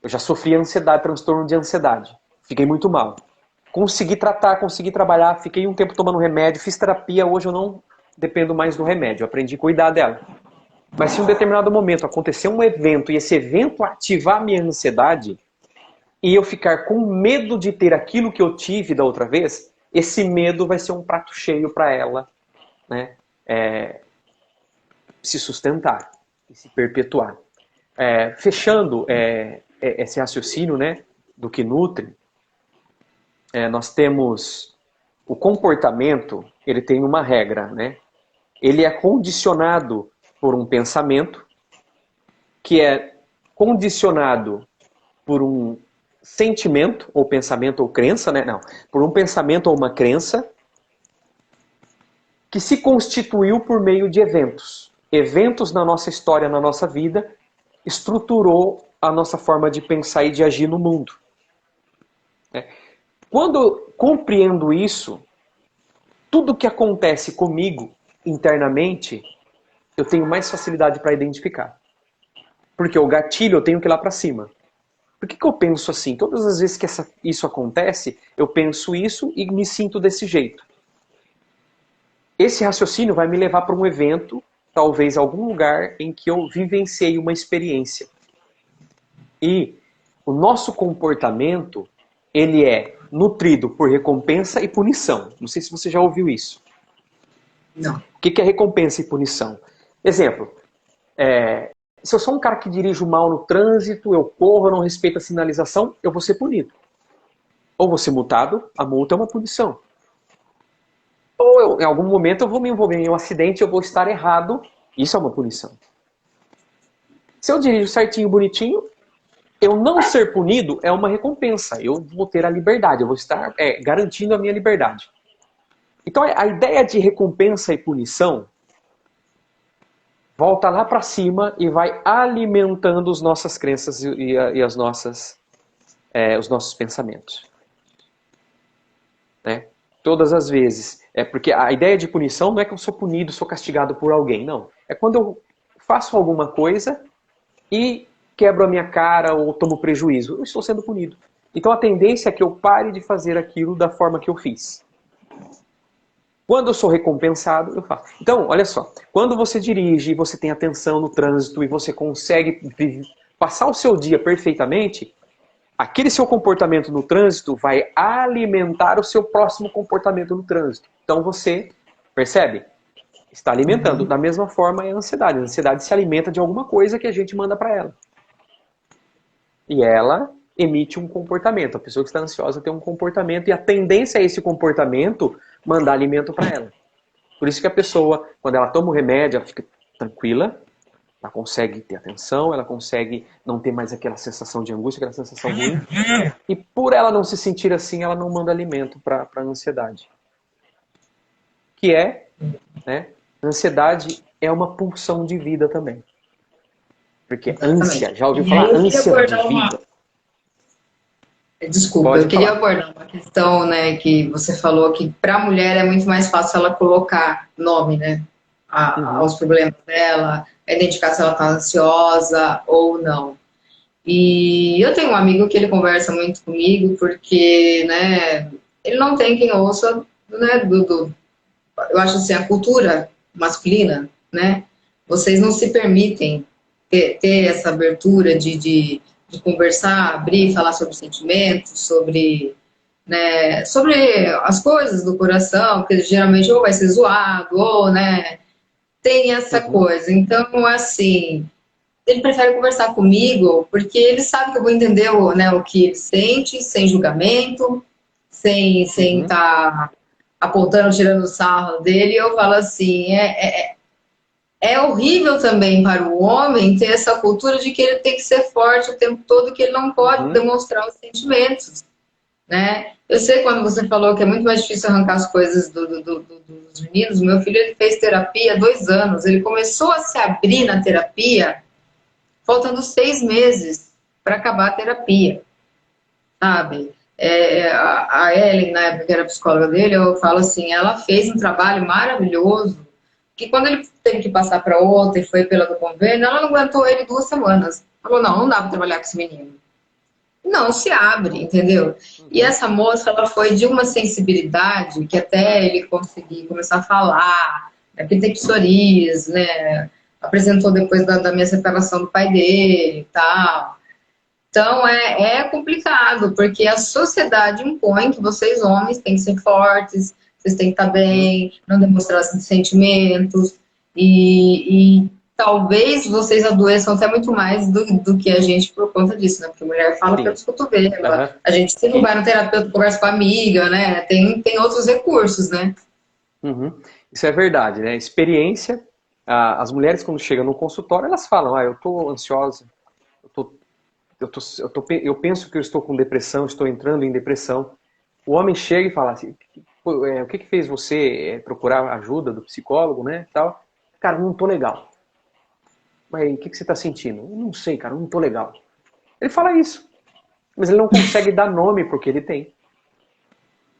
Eu já sofri ansiedade, transtorno de ansiedade. Fiquei muito mal. Consegui tratar, consegui trabalhar, fiquei um tempo tomando remédio, fiz terapia, hoje eu não dependo mais do remédio, eu aprendi a cuidar dela. Mas se em um determinado momento acontecer um evento e esse evento ativar a minha ansiedade e eu ficar com medo de ter aquilo que eu tive da outra vez, esse medo vai ser um prato cheio para ela, né? Se sustentar e se perpetuar. Fechando esse raciocínio, né, do que nutre, nós temos o comportamento, ele tem uma regra, né? Ele é condicionado por um pensamento, que é condicionado por um sentimento, ou pensamento ou crença, né? Não, por um pensamento ou uma crença, que se constituiu por meio de eventos. Eventos na nossa história, na nossa vida, estruturou a nossa forma de pensar e de agir no mundo. Quando eu compreendo isso, tudo que acontece comigo internamente, eu tenho mais facilidade para identificar. Porque o gatilho eu tenho que ir lá para cima. Por que eu penso assim? Todas as vezes que isso acontece, eu penso isso e me sinto desse jeito. Esse raciocínio vai me levar para um evento, talvez algum lugar em que eu vivenciei uma experiência. E o nosso comportamento, ele é nutrido por recompensa e punição. Não sei se você já ouviu isso. Não. O que é recompensa e punição? Exemplo, se eu sou um cara que dirijo mal no trânsito, eu corro, eu não respeito a sinalização, eu vou ser punido. Ou vou ser multado, a multa é uma punição. Ou em algum momento eu vou me envolver em um acidente, eu vou estar errado, isso é uma punição. Se eu dirijo certinho, bonitinho, eu não ser punido é uma recompensa. Eu vou ter a liberdade, eu vou estar garantindo a minha liberdade. Então a ideia de recompensa e punição volta lá para cima e vai alimentando as nossas crenças e as os nossos pensamentos. Né? Todas as vezes. Porque a ideia de punição não é que eu sou punido, sou castigado por alguém. Não. É quando eu faço alguma coisa e quebro a minha cara ou tomo prejuízo. Eu estou sendo punido. Então a tendência é que eu pare de fazer aquilo da forma que eu fiz. Quando eu sou recompensado, eu faço. Então, olha só. Quando você dirige, você tem atenção no trânsito e você consegue passar o seu dia perfeitamente, aquele seu comportamento no trânsito vai alimentar o seu próximo comportamento no trânsito. Então você, percebe? Está alimentando. Da mesma forma é a ansiedade. A ansiedade se alimenta de alguma coisa que a gente manda para ela. E ela emite um comportamento. A pessoa que está ansiosa tem um comportamento e a tendência é esse comportamento mandar alimento para ela. Por isso que a pessoa, quando ela toma o remédio, ela fica tranquila, ela consegue ter atenção, ela consegue não ter mais aquela sensação de angústia, aquela sensação ruim. E por ela não se sentir assim, ela não manda alimento para a ansiedade. Que é, né, A ansiedade é uma pulsão de vida também. Porque ânsia, Exatamente. já ouviu E aí falar eu queria ânsia de abordar vida? desculpa, eu Pode queria falar. abordar uma questão, né, que você falou que para a mulher é muito mais fácil ela colocar nome, né, Uhum, aos problemas dela, identificar se ela está ansiosa ou não. E eu tenho um amigo que ele conversa muito comigo porque, né, ele não tem quem ouça, né, eu acho assim, a cultura masculina, né, vocês não se permitem ter essa abertura de conversar, abrir, falar sobre sentimentos, sobre, né, sobre as coisas do coração, que geralmente ou vai ser zoado, ou, né, tem essa uhum, coisa. Então, assim, ele prefere conversar comigo porque ele sabe que eu vou entender né, o que ele sente, sem julgamento, sem uhum. estar apontando, tirando o sarro dele. E eu falo assim: é horrível também para o homem ter essa cultura de que ele tem que ser forte o tempo todo, que ele não pode Uhum. demonstrar os sentimentos, né? Eu sei quando você falou que é muito mais difícil arrancar as coisas dos meninos. Meu filho ele fez terapia há 2 anos. Ele começou a se abrir na terapia faltando 6 meses para acabar a terapia, sabe? A Ellen, na época que era psicóloga dele, eu falo assim, ela fez um trabalho maravilhoso, que quando ele teve que passar para outra e foi pela do convênio, ela não aguentou ele 2 semanas. Falou, não, não dá para trabalhar com esse menino. Não se abre, entendeu? E Uhum. essa moça, ela foi de uma sensibilidade que até ele conseguir começar a falar, né, que tem psoríase, né? Apresentou depois da minha separação do pai dele e tal. Então é complicado, porque a sociedade impõe que vocês homens têm que ser fortes, vocês têm que estar Uhum. bem, não demonstrar sentimentos, e talvez vocês adoeçam até muito mais do que a gente por conta disso, né? Porque a mulher fala Sim. pelos cotovelos, Aham. a gente se não vai no terapeuta, conversa com a amiga, né? Tem outros recursos, né? Uhum. Isso é verdade, né? Experiência. As mulheres, quando chegam no consultório, elas falam: eu tô ansiosa, eu tô, eu penso que eu estou com depressão, estou entrando em depressão. O homem chega e fala assim: "Pô, o que que fez você procurar ajuda do psicólogo, né? Tal. Cara, não tô legal. Mas o que que você está sentindo? Eu não sei, cara, não tô legal. Ele fala isso, mas ele não consegue dar nome para o que ele tem.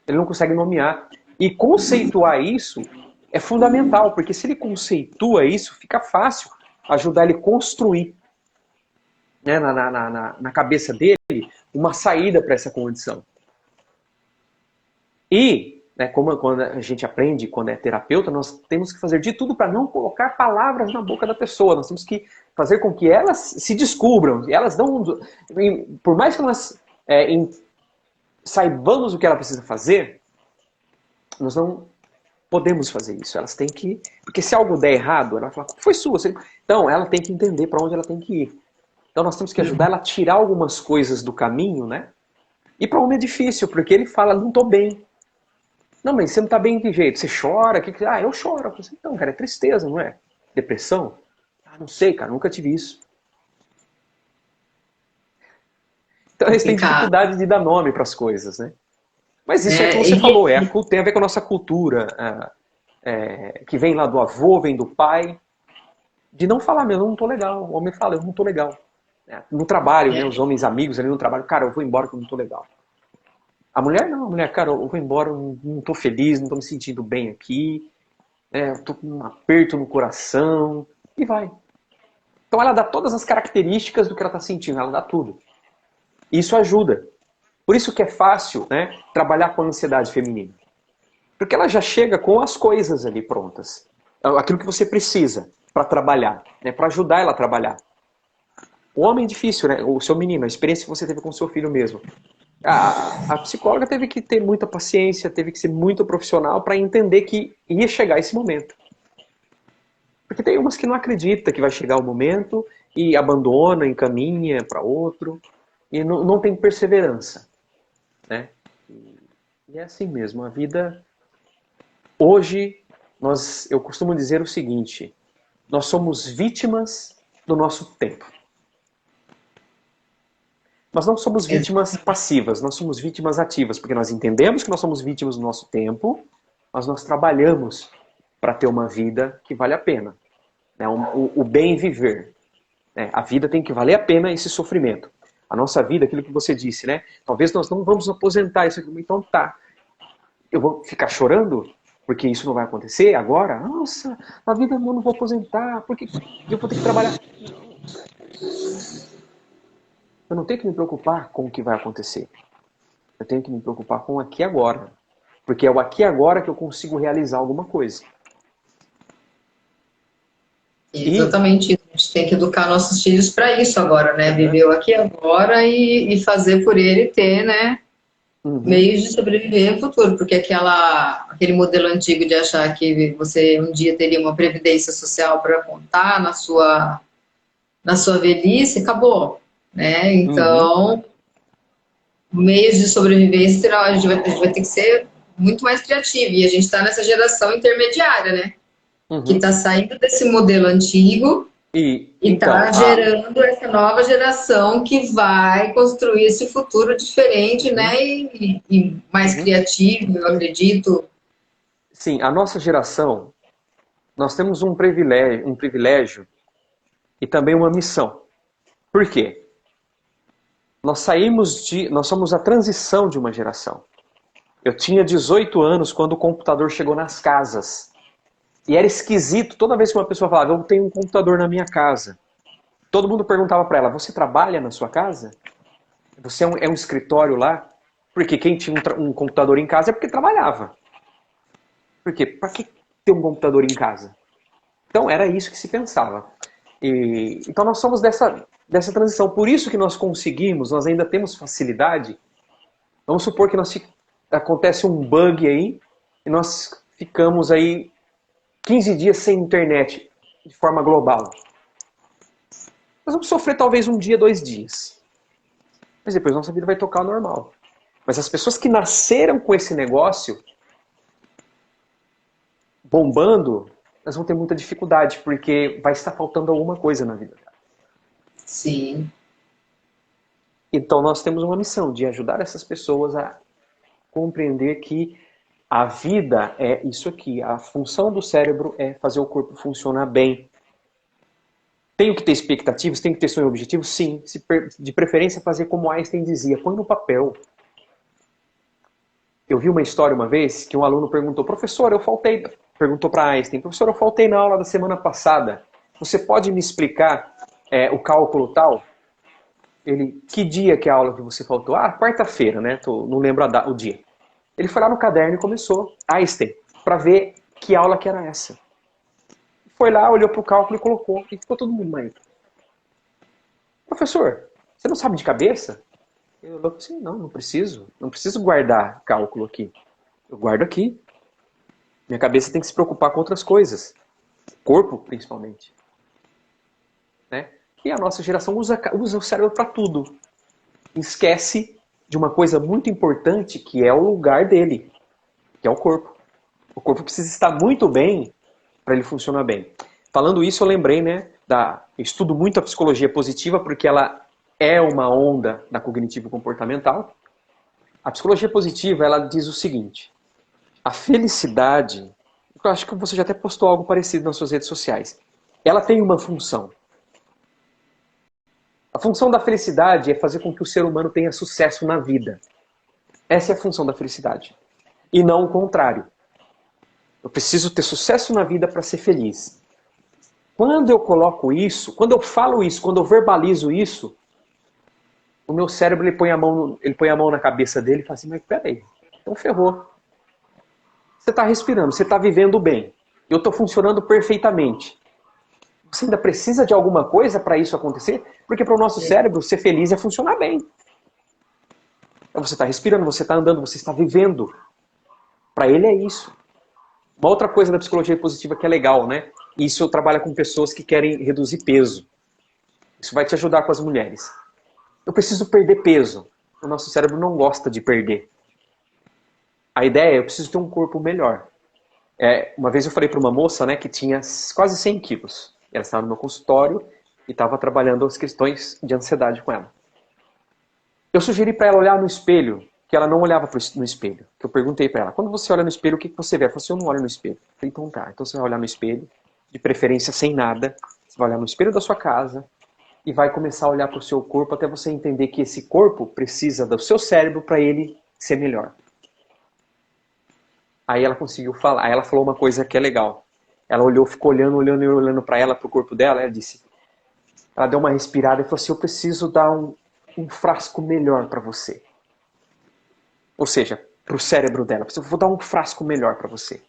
Ele não consegue nomear. E conceituar isso é fundamental, porque se ele conceitua isso, fica fácil ajudar ele a construir, né, na cabeça dele uma saída para essa condição. E, né, como quando a gente aprende, quando é terapeuta, nós temos que fazer de tudo para não colocar palavras na boca da pessoa. Nós temos que fazer com que elas se descubram. Elas não, por mais que nós saibamos o que ela precisa fazer, nós não podemos fazer isso. Elas têm que. Porque se algo der errado, ela vai falar, foi sua. Então, ela tem que entender para onde ela tem que ir. Então, nós temos que ajudar ela a tirar algumas coisas do caminho, né? E para o homem é difícil, porque ele fala, não estou bem. Não, mas você não está bem de jeito. Você chora? Eu choro. Então, cara, é tristeza, não é? Depressão? Não sei, cara, nunca tive isso. Então, eles têm Complicado. dificuldade de dar nome para as coisas, né? Mas isso é o que É, você falou, tem a ver com a nossa cultura, que vem lá do avô, vem do pai, de não falar mesmo, eu não tô legal. O homem fala, eu não tô legal. No trabalho, né, os homens amigos ali no trabalho, cara, eu vou embora que eu não tô legal. A mulher não, a mulher, cara, eu vou embora, eu não tô feliz, não tô me sentindo bem aqui, eu tô com um aperto no coração, e vai. Então ela dá todas as características do que ela tá sentindo, ela dá tudo. E isso ajuda. Por isso que é fácil, né, trabalhar com a ansiedade feminina. Porque ela já chega com as coisas ali prontas. Aquilo que você precisa para trabalhar, né, para ajudar ela a trabalhar. O homem é difícil, né? O seu menino, a experiência que você teve com o seu filho mesmo. A psicóloga teve que ter muita paciência, teve que ser muito profissional para entender que ia chegar esse momento. Porque tem umas que não acreditam que vai chegar o momento e abandona, encaminha para outro e não tem perseverança, né? E é assim mesmo, a vida hoje eu costumo dizer o seguinte: nós somos vítimas do nosso tempo. Nós não somos vítimas passivas, nós somos vítimas ativas, porque nós entendemos que nós somos vítimas do nosso tempo, mas nós trabalhamos para ter uma vida que vale a pena. Né? O bem viver. Né? A vida tem que valer a pena esse sofrimento. A nossa vida, aquilo que você disse, né? Talvez nós não vamos aposentar isso aqui. Então tá, eu vou ficar chorando porque isso não vai acontecer agora? Nossa, a vida eu não vou aposentar, porque eu vou ter que trabalhar. Eu não tenho que me preocupar com o que vai acontecer. Eu tenho que me preocupar com o aqui e agora. Porque é o aqui e agora que eu consigo realizar alguma coisa. Exatamente isso. A gente tem que educar nossos filhos para isso agora, né? Viver o aqui e agora e fazer por ele ter, né? Meios de sobreviver no futuro, porque aquele modelo antigo de achar que você um dia teria uma previdência social para contar na sua velhice, acabou, né? Então, meios de sobrevivência, a gente vai ter que ser muito mais criativo, e a gente está nessa geração intermediária, né? Que está saindo desse modelo antigo e está gerando essa nova geração que vai construir esse futuro diferente, né? E mais criativo, eu acredito. Sim, a nossa geração, nós temos um privilégio e também uma missão. Por quê? Nós somos a transição de uma geração. Eu tinha 18 anos quando o computador chegou nas casas. E era esquisito, toda vez que uma pessoa falava, eu tenho um computador na minha casa. Todo mundo perguntava para ela, você trabalha na sua casa? Você é um escritório lá? Porque quem tinha um computador em casa é porque trabalhava. Por quê? Para que ter um computador em casa? Então era isso que se pensava. Então nós somos dessa transição. Por isso que nós conseguimos, nós ainda temos facilidade. Vamos supor que acontece um bug aí e nós ficamos aí 15 dias sem internet de forma global. Nós vamos sofrer talvez um dia, 2 dias. Mas depois nossa vida vai tocar normal. Mas as pessoas que nasceram com esse negócio bombando, elas vão ter muita dificuldade, porque vai estar faltando alguma coisa na vida dela. Sim. Então nós temos uma missão de ajudar essas pessoas a compreender que a vida é isso aqui. A função do cérebro é fazer o corpo funcionar bem. Tenho que ter expectativas, tenho que ter sonho e objetivo? Sim. De preferência fazer como Einstein dizia, põe no papel. Eu vi uma história uma vez que um aluno perguntou, professor, perguntou para Einstein, professor, eu faltei na aula da semana passada. Você pode me explicar o cálculo tal? Ele, que dia que é a aula que você faltou? Ah, quarta-feira, né? Não lembro o dia. Ele foi lá no caderno e começou, Einstein, para ver que aula que era essa. Foi lá, olhou para o cálculo e colocou. E ficou todo mundo mais. Professor, você não sabe de cabeça? Eu olhei assim, não preciso. Não preciso guardar cálculo aqui. Eu guardo aqui. Minha cabeça tem que se preocupar com outras coisas. Corpo, principalmente. Né? E a nossa geração usa o cérebro para tudo. Esquece de uma coisa muito importante que é o lugar dele, que é o corpo. O corpo precisa estar muito bem para ele funcionar bem. Falando isso, eu lembrei, né, eu estudo muito a psicologia positiva porque ela é uma onda da cognitivo-comportamental. A psicologia positiva, ela diz o seguinte, a felicidade, eu acho que você já até postou algo parecido nas suas redes sociais, ela tem uma função. A função da felicidade é fazer com que o ser humano tenha sucesso na vida. Essa é a função da felicidade. E não o contrário. Eu preciso ter sucesso na vida para ser feliz. Quando eu coloco isso, quando eu falo isso, quando eu verbalizo isso, o meu cérebro ele põe a mão na cabeça dele e fala assim, mas peraí, então ferrou. Você está respirando, você está vivendo bem. Eu estou funcionando perfeitamente. Você ainda precisa de alguma coisa para isso acontecer? Porque para o nosso cérebro, ser feliz é funcionar bem. Então você está respirando, você está andando, você está vivendo. Para ele é isso. Uma outra coisa da psicologia positiva que é legal, né? Isso eu trabalho com pessoas que querem reduzir peso. Isso vai te ajudar com as mulheres. Eu preciso perder peso. O nosso cérebro não gosta de perder. A ideia é, eu preciso ter um corpo melhor. Uma vez eu falei para uma moça, né, que tinha quase 100 quilos. Ela estava no meu consultório e estava trabalhando as questões de ansiedade com ela. Eu sugeri para ela olhar no espelho que ela não olhava no espelho. Que eu perguntei para ela, quando você olha no espelho, o que você vê? Ela falou assim, eu não olho no espelho. Eu falei, então tá, então você vai olhar no espelho, de preferência sem nada, você vai olhar no espelho da sua casa e vai começar a olhar para o seu corpo até você entender que esse corpo precisa do seu cérebro para ele ser melhor. Aí ela conseguiu falar, aí ela falou uma coisa que é legal. Ela olhou, ficou olhando para ela, para o corpo dela, ela disse, ela deu uma respirada e falou assim, eu preciso dar um frasco melhor para você. Ou seja, para o cérebro dela. Eu vou dar um frasco melhor para você.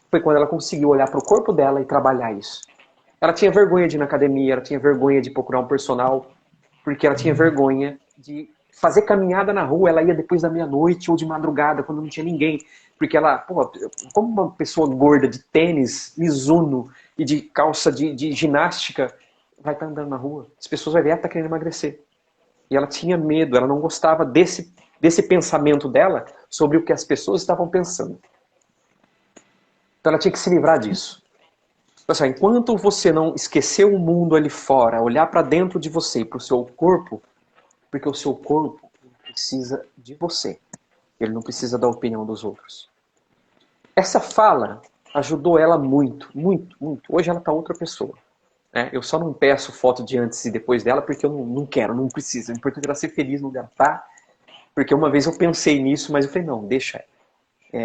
Foi quando ela conseguiu olhar para o corpo dela e trabalhar isso. Ela tinha vergonha de ir na academia, ela tinha vergonha de procurar um personal, porque ela tinha vergonha de fazer caminhada na rua. Ela ia depois da meia-noite ou de madrugada, quando não tinha ninguém. Porque ela, pô, como uma pessoa gorda de tênis, Mizuno e de calça de ginástica, vai estar andando na rua. As pessoas vão ver, ela está querendo emagrecer. E ela tinha medo, ela não gostava desse pensamento dela sobre o que as pessoas estavam pensando. Então ela tinha que se livrar disso. Então, enquanto você não esquecer o mundo ali fora, olhar para dentro de você e para o seu corpo, porque o seu corpo precisa de você. Ele não precisa da opinião dos outros. Essa fala ajudou ela muito, muito, muito. Hoje ela está outra pessoa. Eu só não peço foto de antes e depois dela porque eu não quero, não preciso. É importante ela ser feliz no lugar tá. Porque uma vez eu pensei nisso, mas eu falei, não, deixa ela.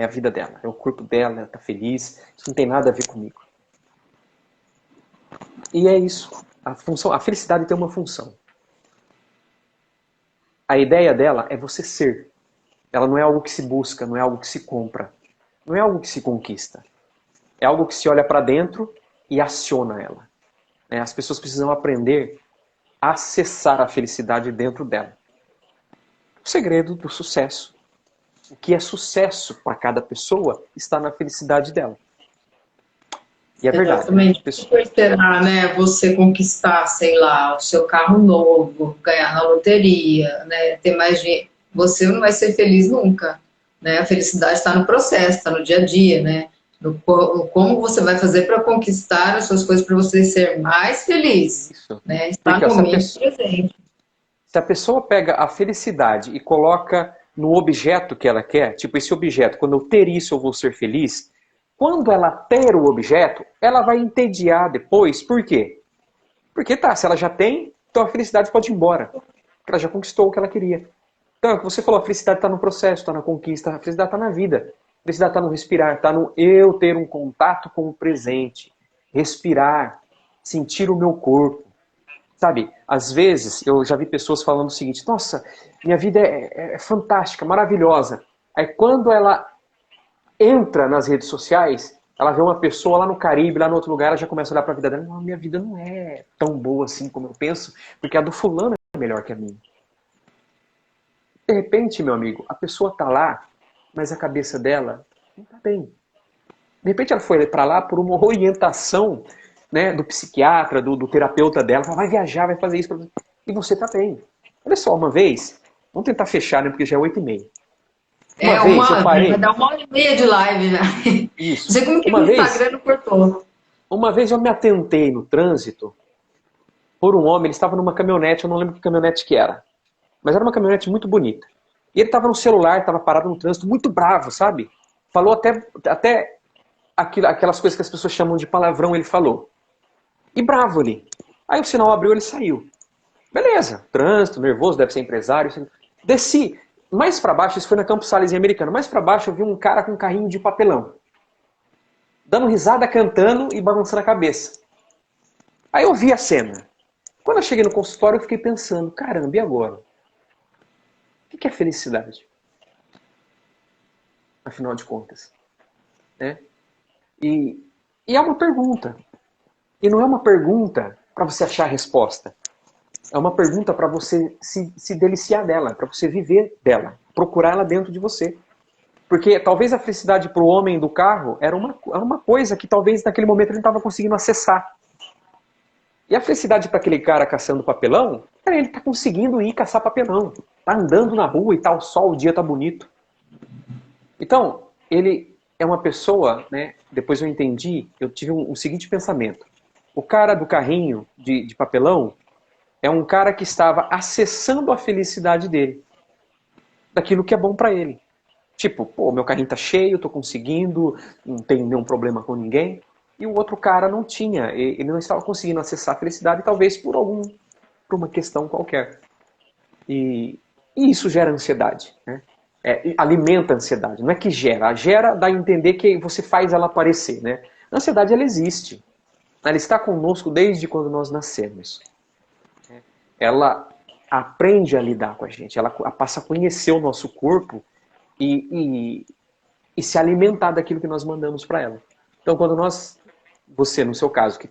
É a vida dela, é o corpo dela, ela está feliz, isso não tem nada a ver comigo. E é isso. A felicidade tem uma função. A ideia dela é você ser. Ela não é algo que se busca, não é algo que se compra. Não é algo que se conquista. É algo que se olha para dentro e aciona ela. As pessoas precisam aprender a acessar a felicidade dentro dela. O segredo do sucesso. O que é sucesso para cada pessoa está na felicidade dela. E é verdade. Exatamente. Por esperar, né, você conquistar, sei lá, o seu carro novo, ganhar na loteria, né, ter mais dinheiro. Você não vai ser feliz nunca. Né? A felicidade está no processo, está no dia a dia, né? Como você vai fazer para conquistar as suas coisas para você ser mais feliz. Isso. Né? Está no momento presente. Se a pessoa pega a felicidade e coloca no objeto que ela quer, tipo esse objeto, quando eu ter isso eu vou ser feliz, quando ela ter o objeto, ela vai entediar depois. Por quê? Porque se ela já tem, então a felicidade pode ir embora. Porque ela já conquistou o que ela queria. Então, como você falou, a felicidade está no processo, está na conquista, a felicidade está na vida. A felicidade está no respirar, está no eu ter um contato com o presente. Respirar, sentir o meu corpo. Sabe, às vezes eu já vi pessoas falando o seguinte, nossa, minha vida é fantástica, maravilhosa. Aí quando ela entra nas redes sociais, ela vê uma pessoa lá no Caribe, lá no outro lugar, ela já começa a olhar para a vida dela, não, minha vida não é tão boa assim como eu penso, porque a do fulano é melhor que a minha. De repente, meu amigo, a pessoa está lá, mas a cabeça dela não está bem. De repente ela foi para lá por uma orientação, né, do psiquiatra, do terapeuta dela, vai viajar, vai fazer isso. E você está bem. Olha só, uma vez, vamos tentar fechar, né, porque já é 8h30. Vai dar 1h30 de live, né? Isso. Não sei como que o Instagram não cortou. Uma vez eu me atentei no trânsito por um homem, ele estava numa caminhonete, eu não lembro que caminhonete que era. Mas era uma caminhonete muito bonita. E ele estava no celular, estava parado no trânsito, muito bravo, sabe? Falou até aquelas coisas que as pessoas chamam de palavrão, ele falou. E bravo ali. Aí o sinal abriu, ele saiu. Beleza, trânsito, nervoso, deve ser empresário. Desci. Mais para baixo, isso foi na Campos Sales em Americana, mais para baixo eu vi um cara com um carrinho de papelão. Dando risada, cantando e balançando a cabeça. Aí eu vi a cena. Quando eu cheguei no consultório, eu fiquei pensando, caramba, e agora? O que é felicidade? Afinal de contas. Né? E é uma pergunta. E não é uma pergunta para você achar a resposta. É uma pergunta para você se deliciar dela, para você viver dela, procurar ela dentro de você. Porque talvez a felicidade para o homem do carro era uma coisa que talvez naquele momento ele não estava conseguindo acessar. E a felicidade para aquele cara caçando papelão, ele está conseguindo ir caçar papelão. Está andando na rua e tá o sol, o dia está bonito. Então, ele é uma pessoa, né? Depois eu entendi, eu tive um seguinte pensamento. O cara do carrinho de papelão é um cara que estava acessando a felicidade dele. daquilo que é bom para ele. Tipo, pô, meu carrinho tá cheio, tô conseguindo, não tem nenhum problema com ninguém. E o outro cara não tinha, ele não estava conseguindo acessar a felicidade, talvez por uma questão qualquer. E isso gera ansiedade, né? Alimenta a ansiedade. Não é que gera dá a entender que você faz ela aparecer, né? A ansiedade, ela existe. Ela está conosco desde quando nós nascemos. Ela aprende a lidar com a gente, ela passa a conhecer o nosso corpo e se alimentar daquilo que nós mandamos para ela. Então, quando você, no seu caso, que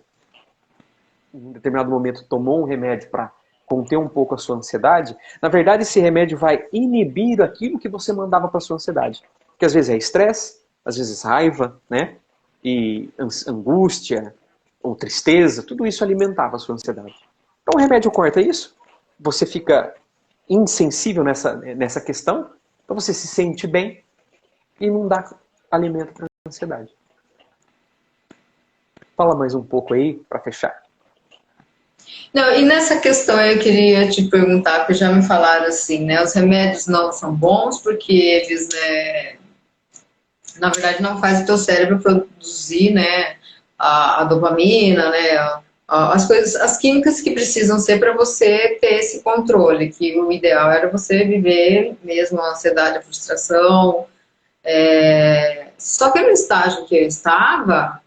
em determinado momento tomou um remédio para conter um pouco a sua ansiedade, na verdade esse remédio vai inibir aquilo que você mandava para a sua ansiedade. Que às vezes é estresse, às vezes raiva, né? E angústia ou tristeza, tudo isso alimentava a sua ansiedade. Então o remédio corta isso, você fica insensível nessa questão, então você se sente bem e não dá alimento para a ansiedade. Fala mais um pouco aí para fechar. Não, e nessa questão eu queria te perguntar, porque já me falaram assim, né? Os remédios não são bons porque eles, né, na verdade, não faz o teu cérebro produzir, né, a dopamina, né, as coisas, as químicas que precisam ser para você ter esse controle, que o ideal era você viver mesmo a ansiedade, a frustração. Só que no estágio que eu estava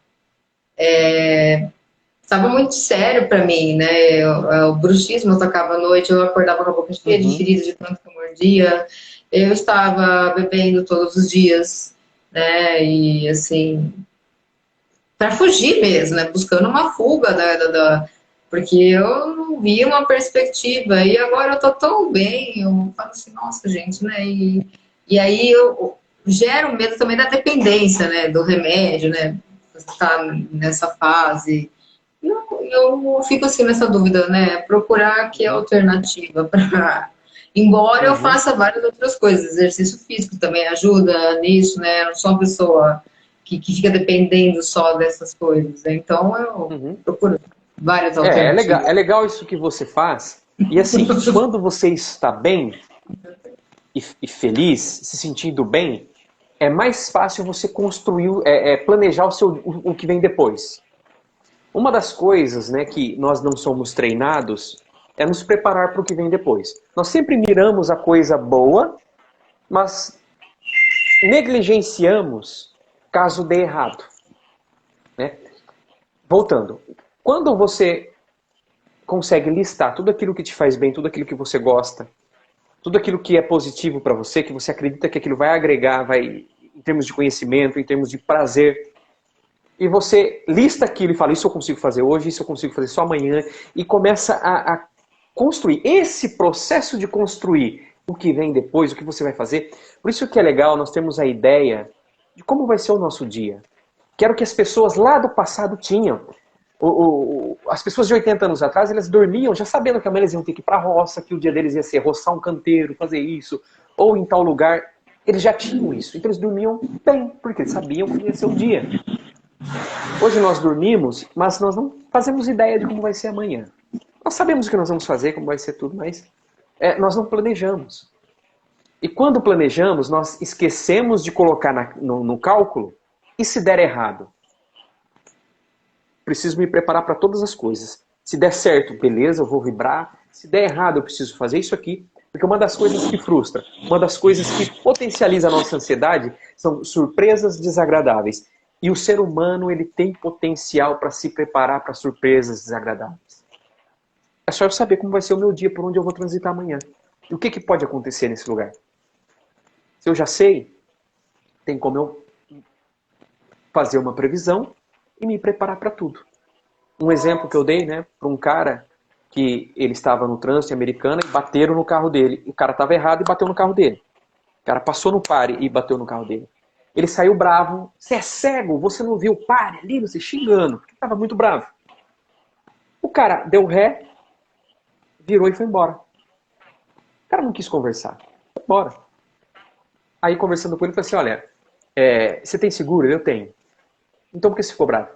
muito sério para mim, né? O bruxismo atacava à noite, eu acordava com a boca cheia de feridas de tanto que eu mordia. Eu estava bebendo todos os dias, né? E assim, para fugir mesmo, né? Buscando uma fuga porque eu não via uma perspectiva. E agora eu tô tão bem, eu falo assim, nossa, gente, né? E aí eu gero medo também da dependência, né? Do remédio, né? Você tá nessa fase. Eu fico assim nessa dúvida, né? Procurar que alternativa para. Embora eu faça várias outras coisas, exercício físico também ajuda nisso, né? Eu não sou uma pessoa que fica dependendo só dessas coisas. Então eu procuro várias alternativas. É legal isso que você faz. E assim, quando você está bem e feliz, se sentindo bem, é mais fácil você construir, planejar o que vem depois. Uma das coisas, né, que nós não somos treinados é nos preparar para o que vem depois. Nós sempre miramos a coisa boa, mas negligenciamos caso dê errado. Né? Voltando, quando você consegue listar tudo aquilo que te faz bem, tudo aquilo que você gosta, tudo aquilo que é positivo para você, que você acredita que aquilo vai agregar, vai em termos de conhecimento, em termos de prazer, e você lista aquilo e fala, isso eu consigo fazer hoje, isso eu consigo fazer só amanhã, e começa a construir. Esse processo de construir o que vem depois, o que você vai fazer, por isso que é legal nós termos a ideia de como vai ser o nosso dia. Que era o que as pessoas lá do passado tinham. As pessoas de 80 anos atrás, elas dormiam já sabendo que amanhã eles iam ter que ir para a roça, que o dia deles ia ser roçar um canteiro, fazer isso, ou em tal lugar. Eles já tinham isso. Então eles dormiam bem, porque eles sabiam que ia ser o dia. Hoje nós dormimos, mas nós não fazemos ideia de como vai ser amanhã. Nós sabemos o que nós vamos fazer, como vai ser tudo, mas nós não planejamos. E quando planejamos, nós esquecemos de colocar no cálculo, e se der errado? Preciso me preparar para todas as coisas. Se der certo, beleza, eu vou vibrar. Se der errado, eu preciso fazer isso aqui. Porque uma das coisas que frustra, uma das coisas que potencializa a nossa ansiedade são surpresas desagradáveis. E o ser humano, ele tem potencial para se preparar para surpresas desagradáveis. É só eu saber como vai ser o meu dia, por onde eu vou transitar amanhã. E o que pode acontecer nesse lugar? Se eu já sei, tem como eu fazer uma previsão e me preparar para tudo. Um exemplo que eu dei, né, para um cara que ele estava no trânsito americano e bateram no carro dele. O cara estava errado e bateu no carro dele. O cara passou no pare e bateu no carro dele. Ele saiu bravo. Você é cego, você não viu o pare ali, você xingando. Porque estava muito bravo. O cara deu ré, virou e foi embora. O cara não quis conversar. Foi embora. Aí conversando com ele, eu falei assim, olha, você tem seguro? Eu tenho. Então por que você ficou bravo?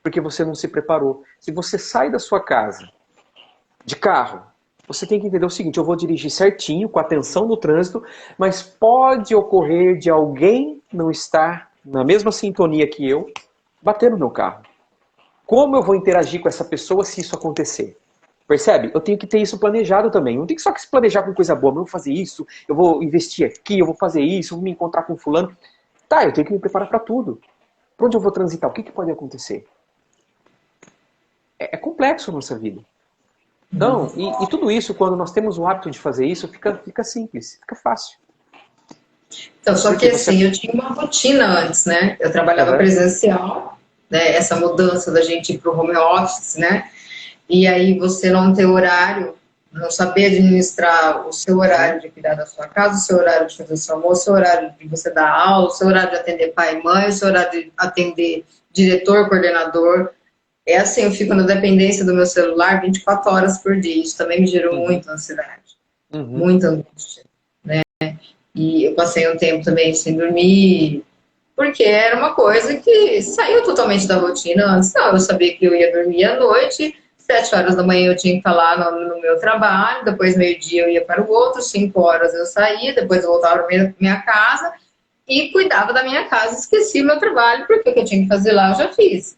Porque você não se preparou. Se você sai da sua casa de carro você tem que entender o seguinte, eu vou dirigir certinho, com atenção no trânsito, mas pode ocorrer de alguém não estar na mesma sintonia que eu, bater no meu carro. Como eu vou interagir com essa pessoa se isso acontecer? Percebe? Eu tenho que ter isso planejado também. Não tem que só que se planejar com coisa boa, mas eu vou fazer isso, eu vou investir aqui, eu vou fazer isso, eu vou me encontrar com fulano. Tá, eu tenho que me preparar para tudo. Por onde eu vou transitar? O que pode acontecer? É complexo a nossa vida. Então, e tudo isso, quando nós temos o hábito de fazer isso, fica simples, fica fácil. Então, só que assim, eu tinha uma rotina antes, né? Eu trabalhava presencial, né? Essa mudança da gente ir para o home office, né? E aí você não ter horário, não saber administrar o seu horário de cuidar da sua casa, o seu horário de fazer o seu almoço, o seu horário de você dar aula, o seu horário de atender pai e mãe, o seu horário de atender diretor, coordenador. É assim, eu fico na dependência do meu celular 24 horas por dia. Isso também me gerou muita ansiedade, muita angústia, né? E eu passei um tempo também sem dormir, porque era uma coisa que saiu totalmente da rotina. Antes não, eu sabia que eu ia dormir à noite, 7 horas da manhã eu tinha que estar lá no meu trabalho, depois meio-dia eu ia para o outro, 5 horas eu saía, depois eu voltava para minha casa e cuidava da minha casa, esqueci meu trabalho, porque o que eu tinha que fazer lá eu já fiz.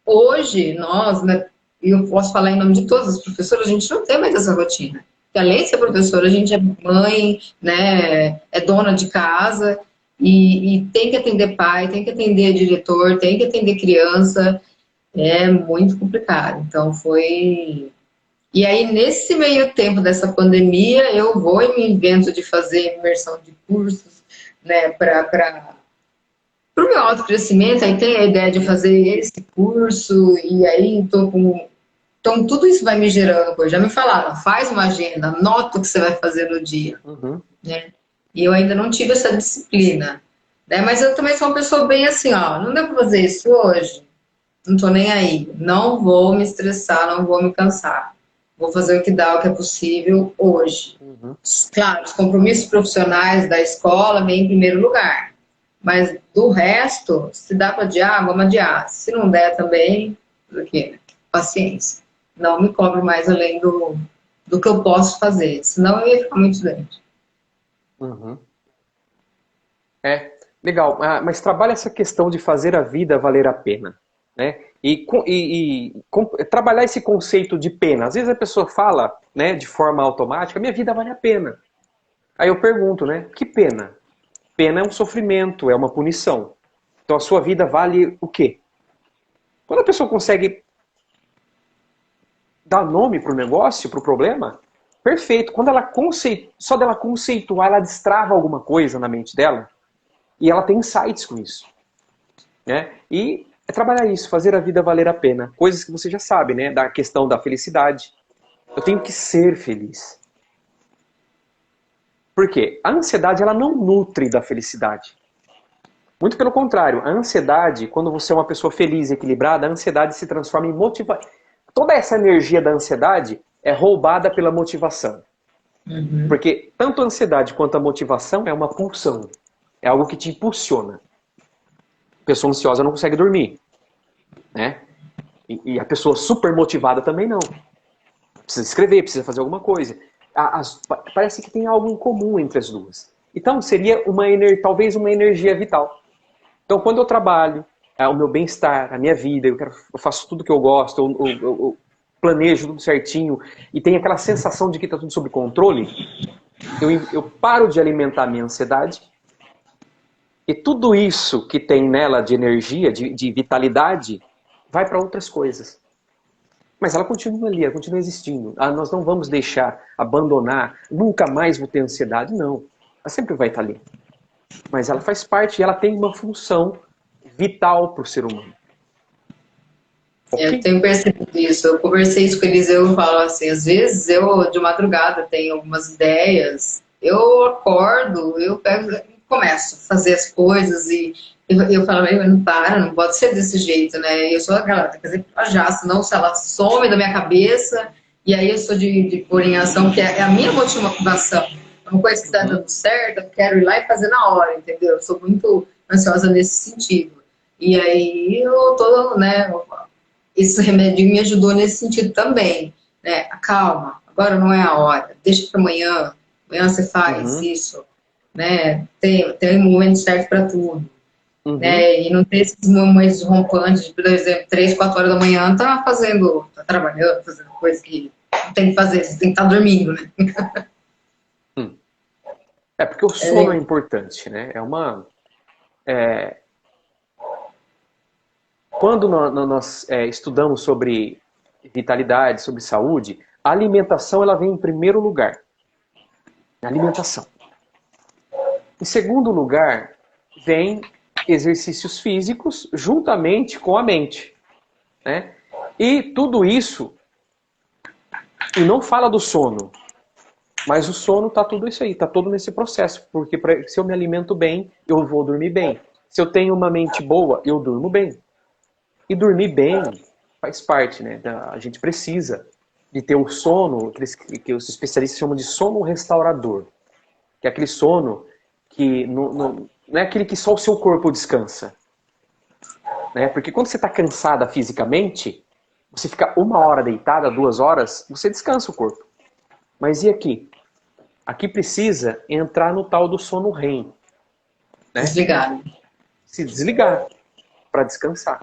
Hoje, nós, né, e eu posso falar em nome de todas as professoras, a gente não tem mais essa rotina. Porque além de ser professora, a gente é mãe, né, é dona de casa e tem que atender pai, tem que atender diretor, tem que atender criança. É muito complicado. Então foi. E aí, nesse meio tempo dessa pandemia, eu vou e me invento de fazer imersão de cursos, né, para o meu autocrescimento. Aí tem a ideia de fazer esse curso, e aí estou com. Então, tudo isso vai me gerando coisa. Já me falaram, faz uma agenda, anota o que você vai fazer no dia. Né? E eu ainda não tive essa disciplina. Né? Mas eu também sou uma pessoa bem assim, ó, não dá para fazer isso hoje? Não tô nem aí. Não vou me estressar, não vou me cansar. Vou fazer o que dá, o que é possível hoje. Claro, os compromissos profissionais da escola vêm em primeiro lugar. Mas do resto, se dá para adiar, vamos adiar. Se não der também, porque paciência. Não me cobro mais além do que eu posso fazer. Senão eu ia ficar muito doente. É, legal. Mas trabalha essa questão de fazer a vida valer a pena. Né? Trabalhar esse conceito de pena. Às vezes a pessoa fala, né, de forma automática, minha vida vale a pena. Aí eu pergunto, né, que pena? Pena é um sofrimento, é uma punição. Então a sua vida vale o quê? Quando a pessoa consegue dar nome para o negócio, para o problema, perfeito. Quando ela só dela conceituar, ela destrava alguma coisa na mente dela e ela tem insights com isso. Né? E é trabalhar isso, fazer a vida valer a pena. Coisas que você já sabe, né? Da questão da felicidade. Eu tenho que ser feliz. Por quê? A ansiedade, ela não nutre da felicidade. Muito pelo contrário. A ansiedade, quando você é uma pessoa feliz e equilibrada, a ansiedade se transforma em motivação. Toda essa energia da ansiedade é roubada pela motivação. Porque tanto a ansiedade quanto a motivação é uma pulsão. É algo que te impulsiona. A pessoa ansiosa não consegue dormir. Né? E a pessoa super motivada também não. Precisa escrever, precisa fazer alguma coisa. Parece que tem algo em comum entre as duas. Então seria talvez uma energia vital. Então quando eu trabalho, o meu bem-estar, a minha vida, eu faço tudo que eu gosto, eu planejo tudo certinho e tenho aquela sensação de que está tudo sob controle, eu paro de alimentar a minha ansiedade. E tudo isso que tem nela de energia, de vitalidade, vai para outras coisas. Mas ela continua ali, ela continua existindo. Nós não vamos deixar, abandonar, nunca mais vou ter ansiedade, não. Ela sempre vai estar ali. Mas ela faz parte e ela tem uma função vital para o ser humano. Okay? Eu tenho percebido isso. Eu conversei isso com o Eliseu e falo assim, às vezes eu, de madrugada, tenho algumas ideias, eu acordo, eu começo a fazer as coisas e eu falo, não pode ser desse jeito, né? Eu sou aquela, quer dizer, já, senão se ela some da minha cabeça, e aí eu sou de pôr em ação, que é a minha motivação. É uma coisa que está dando certo, eu quero ir lá e fazer na hora, entendeu? Eu sou muito ansiosa nesse sentido. E aí eu tô, né, esse remédio me ajudou nesse sentido também, né? Calma, agora não é a hora, deixa para amanhã, amanhã você faz Uhum. isso, né? Tem um momento certo para tudo, Uhum. né? E não ter esses momentos rompantes, por exemplo, 3, 4 horas da manhã, tá trabalhando, fazendo coisa que não tem que fazer, você tem que estar dormindo, né? Hum. É porque o sono é importante, né? Quando nós estudamos sobre vitalidade, sobre saúde, a alimentação ela vem em primeiro lugar. A alimentação. Em segundo lugar, vem exercícios físicos juntamente com a mente, né? E tudo isso, e não fala do sono, mas o sono está tudo isso aí, está todo nesse processo, porque se eu me alimento bem, eu vou dormir bem. Se eu tenho uma mente boa, eu durmo bem. E dormir bem faz parte, né? A gente precisa de ter o sono, que os especialistas chamam de sono restaurador, que é aquele sono que não é aquele que só o seu corpo descansa, né? Porque quando você está cansada fisicamente, você fica 1 hora deitada, 2 horas, você descansa o corpo. Mas e aqui? Aqui precisa entrar no tal do sono REM, né? Desligado. Se desligar para descansar.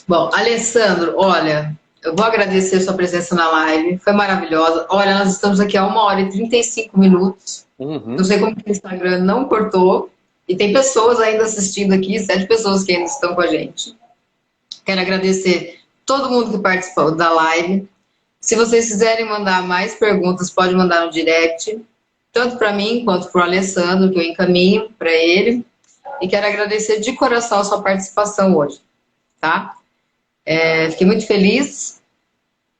Bom, Alessandro, olha, eu vou agradecer a sua presença na live, foi maravilhosa. Olha, nós estamos aqui há 1 hora e 35 minutos. Não Uhum. sei como que o Instagram não cortou. E tem pessoas ainda assistindo aqui, 7 pessoas que ainda estão com a gente. Quero agradecer todo mundo que participou da live. Se vocês quiserem mandar mais perguntas, pode mandar no direct, tanto para mim quanto para o Alessandro, que eu encaminho para ele. E quero agradecer de coração a sua participação hoje, tá? Fiquei muito feliz.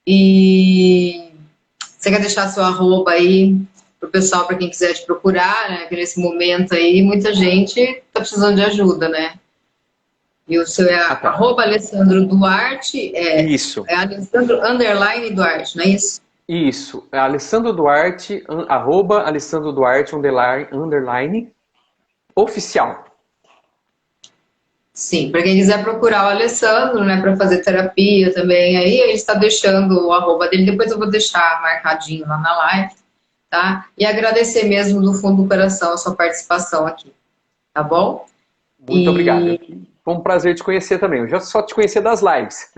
E você quer deixar seu arroba aí pro pessoal, para quem quiser te procurar, né? Porque nesse momento aí muita gente tá precisando de ajuda, né? E o seu é Ah, tá. arroba Alessandro Duarte, Isso. é Alessandro underline Duarte, não é isso? Isso. É Alessandro Duarte, arroba Alessandro Duarte, underline, oficial. Sim, para quem quiser procurar o Alessandro, né, para fazer terapia também, aí ele está deixando o arroba dele, depois eu vou deixar marcadinho lá na live, tá? E agradecer mesmo do fundo do coração a sua participação aqui, tá bom? Muito obrigado. E Foi um prazer te conhecer também. Eu já só te conhecia das lives.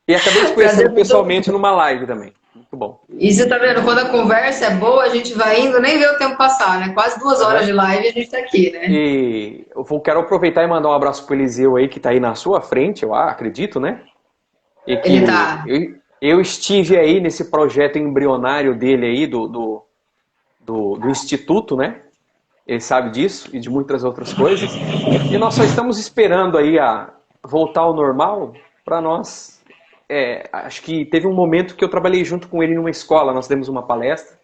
E acabei te prazer conhecendo muito. pessoalmente numa live também. Muito bom. E você tá vendo, quando a conversa é boa, a gente vai indo, nem vê o tempo passar, né? Quase 2 horas Uhum. de live e a gente tá aqui, né? E quero aproveitar e mandar um abraço pro Eliseu aí, que está aí na sua frente, eu acredito, né? E Ele que tá. eu estive aí nesse projeto embrionário dele aí, do Instituto, né? Ele sabe disso e de muitas outras coisas. E nós só estamos esperando aí a voltar ao normal para nós. Acho que teve um momento que eu trabalhei junto com ele numa escola, nós demos uma palestra.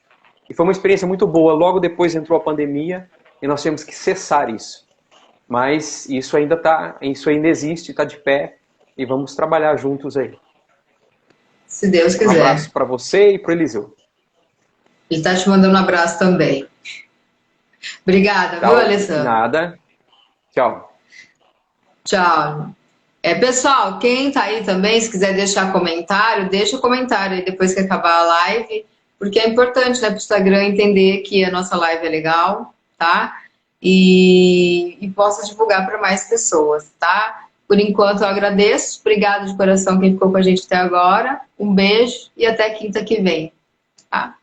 E foi uma experiência muito boa. Logo depois entrou a pandemia e nós tivemos que cessar isso. Mas isso ainda existe, está de pé e vamos trabalhar juntos aí. Se Deus Um quiser. abraço para você e para o Eliseu. Ele tá te mandando um abraço também. Obrigada, viu, Tchau. Alessandro? Nada. Tchau. Tchau. Pessoal, quem tá aí também, se quiser deixar comentário, deixa o comentário aí depois que acabar a live, porque é importante, né, pro Instagram entender que a nossa live é legal, tá? E possa divulgar para mais pessoas, tá? Por enquanto eu agradeço, obrigado de coração quem ficou com a gente até agora, um beijo e até quinta que vem, tá?